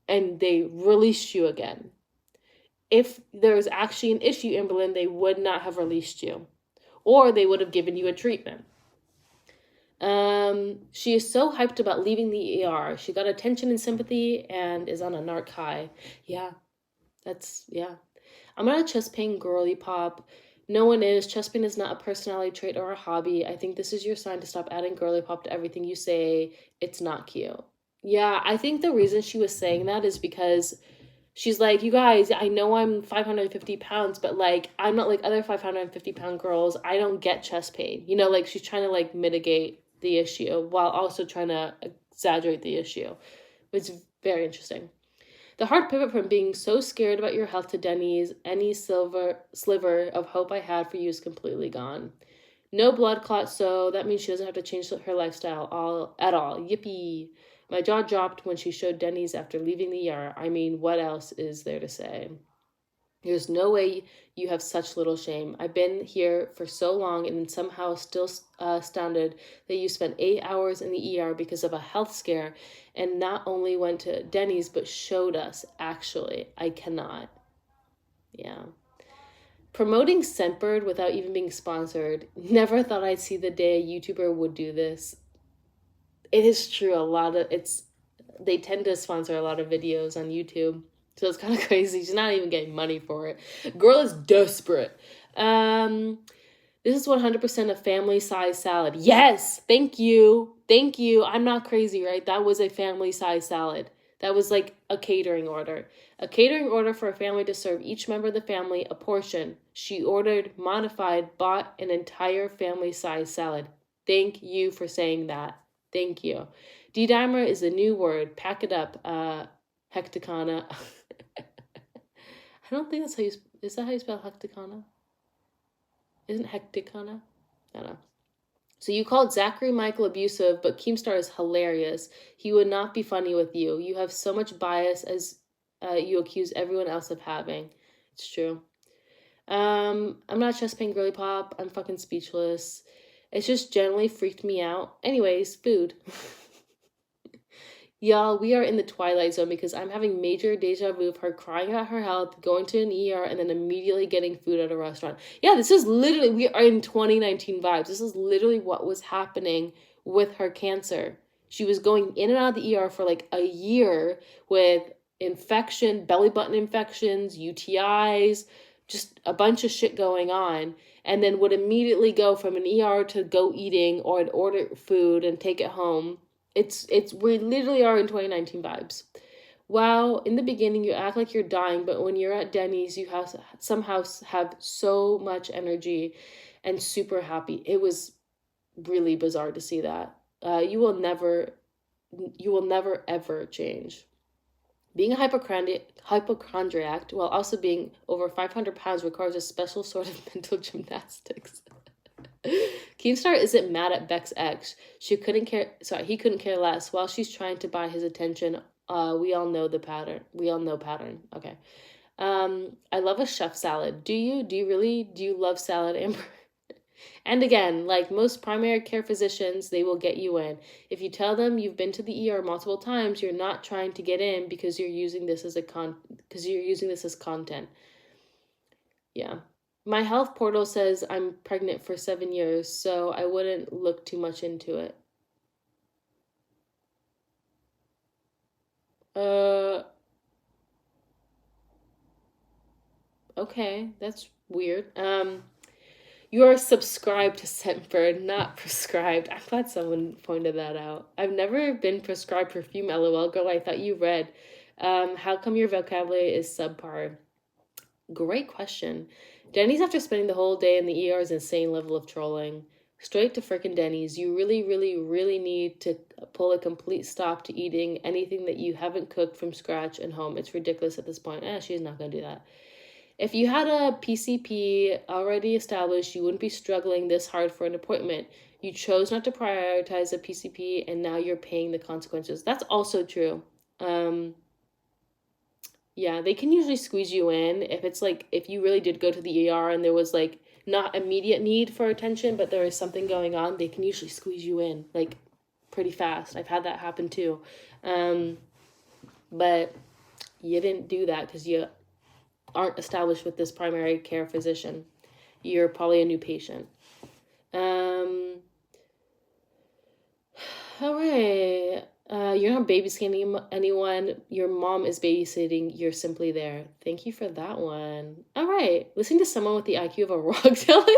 and they released you again. If there was actually an issue, Amberlynn, they would not have released you, or they would have given you a treatment. She is so hyped about leaving the ER. She got attention and sympathy and is on a narc high. Yeah, I'm not a chest pain girly pop. No one is. Chest pain is not a personality trait or a hobby. I think this is your sign to stop adding girly pop to everything you say. It's not cute. Yeah, I think the reason she was saying that is because she's like, you guys, I know I'm 550 pounds, but like, I'm not like other 550-pound girls. I don't get chest pain. You know, like she's trying to like mitigate the issue while also trying to exaggerate the issue. It's very interesting. The hard pivot from being so scared about your health to Denny's, any sliver of hope I had for you is completely gone. No blood clot, so that means she doesn't have to change her lifestyle at all. Yippee. My jaw dropped when she showed Denny's after leaving the ER. I mean, what else is there to say? There's no way you have such little shame. I've been here for so long and somehow still astounded that you spent 8 hours in the ER because of a health scare and not only went to Denny's but showed us, actually. I cannot. Yeah. Promoting Scentbird without even being sponsored. Never thought I'd see the day a YouTuber would do this. It is true. They tend to sponsor a lot of videos on YouTube. So it's kind of crazy. She's not even getting money for it. Girl is desperate. This is 100% a family size salad. Yes, thank you. Thank you. I'm not crazy, right? That was a family size salad. That was like a catering order. A catering order for a family to serve each member of the family a portion. She ordered, modified, bought an entire family size salad. Thank you for saying that. Thank you. D-dimer is a new word. Pack it up. Hecticana. I don't think that's how you... Is that how you spell hecticana? Isn't hecticana? I don't know. So you called Zachary Michael abusive, but Keemstar is hilarious. He would not be funny with you. You have so much bias as you accuse everyone else of having. It's true. I'm not chest pain girly pop. I'm fucking speechless. It's just generally freaked me out. Anyways, food. Y'all, we are in the twilight zone because I'm having major deja vu of her crying about her health, going to an ER, and then immediately getting food at a restaurant. Yeah, this is literally, we are in 2019 vibes. This is literally what was happening with her cancer. She was going in and out of the ER for like a year with belly button infections, UTIs, just a bunch of shit going on, and then would immediately go from an ER to go eating or I'd order food and take it home. We literally are in 2019 vibes. Wow, in the beginning you act like you're dying, but when you're at Denny's, you somehow have so much energy and super happy. It was really bizarre to see that. You will never ever change. Being a hypochondriac while also being over 500 pounds requires a special sort of mental gymnastics. Keemstar isn't mad at Beck's ex. He couldn't care less. While she's trying to buy his attention, we all know the pattern. Okay. I love a chef salad. Do you? Do you love salad, Amber? And again, like most primary care physicians, they will get you in. If you tell them you've been to the ER multiple times, you're not trying to get in because you're using this as content. Yeah. My health portal says I'm pregnant for 7 years, so I wouldn't look too much into it. Okay, that's weird. You are subscribed to Scentbird, not prescribed. I'm glad someone pointed that out. I've never been prescribed perfume, LOL. Girl, I thought you read. How come your vocabulary is subpar? Great question. Denny's, after spending the whole day in the ER's insane level of trolling. Straight to frickin' Denny's. You really, really, really need to pull a complete stop to eating anything that you haven't cooked from scratch and home. It's ridiculous at this point. She's not going to do that. If you had a PCP already established, you wouldn't be struggling this hard for an appointment. You chose not to prioritize a PCP, and now you're paying the consequences. That's also true. Yeah, they can usually squeeze you in if you really did go to the ER and there was like not immediate need for attention, but there is something going on, they can usually squeeze you in like pretty fast. I've had that happen too. But you didn't do that because you aren't established with this primary care physician. You're probably a new patient. All right. You're not babysitting anyone. Your mom is babysitting. You're simply there. Thank you for that one. All right. Listening to someone with the IQ of a rock telling,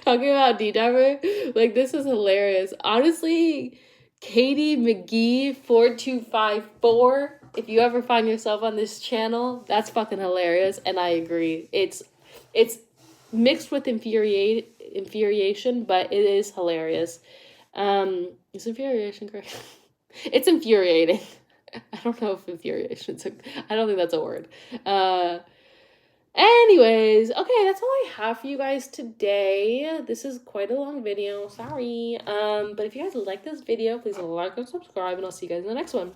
talking about D-Diver, like, this is hilarious. Honestly, Katie McGee 4254. If you ever find yourself on this channel, that's fucking hilarious, and I agree. It's mixed with infuriation, but it is hilarious. Is infuriation correct? It's infuriating. I don't know if infuriation's I don't think that's a word. Anyways, okay, that's all I have for you guys today. This is quite a long video, sorry. But if you guys like this video, please like and subscribe, and I'll see you guys in the next one.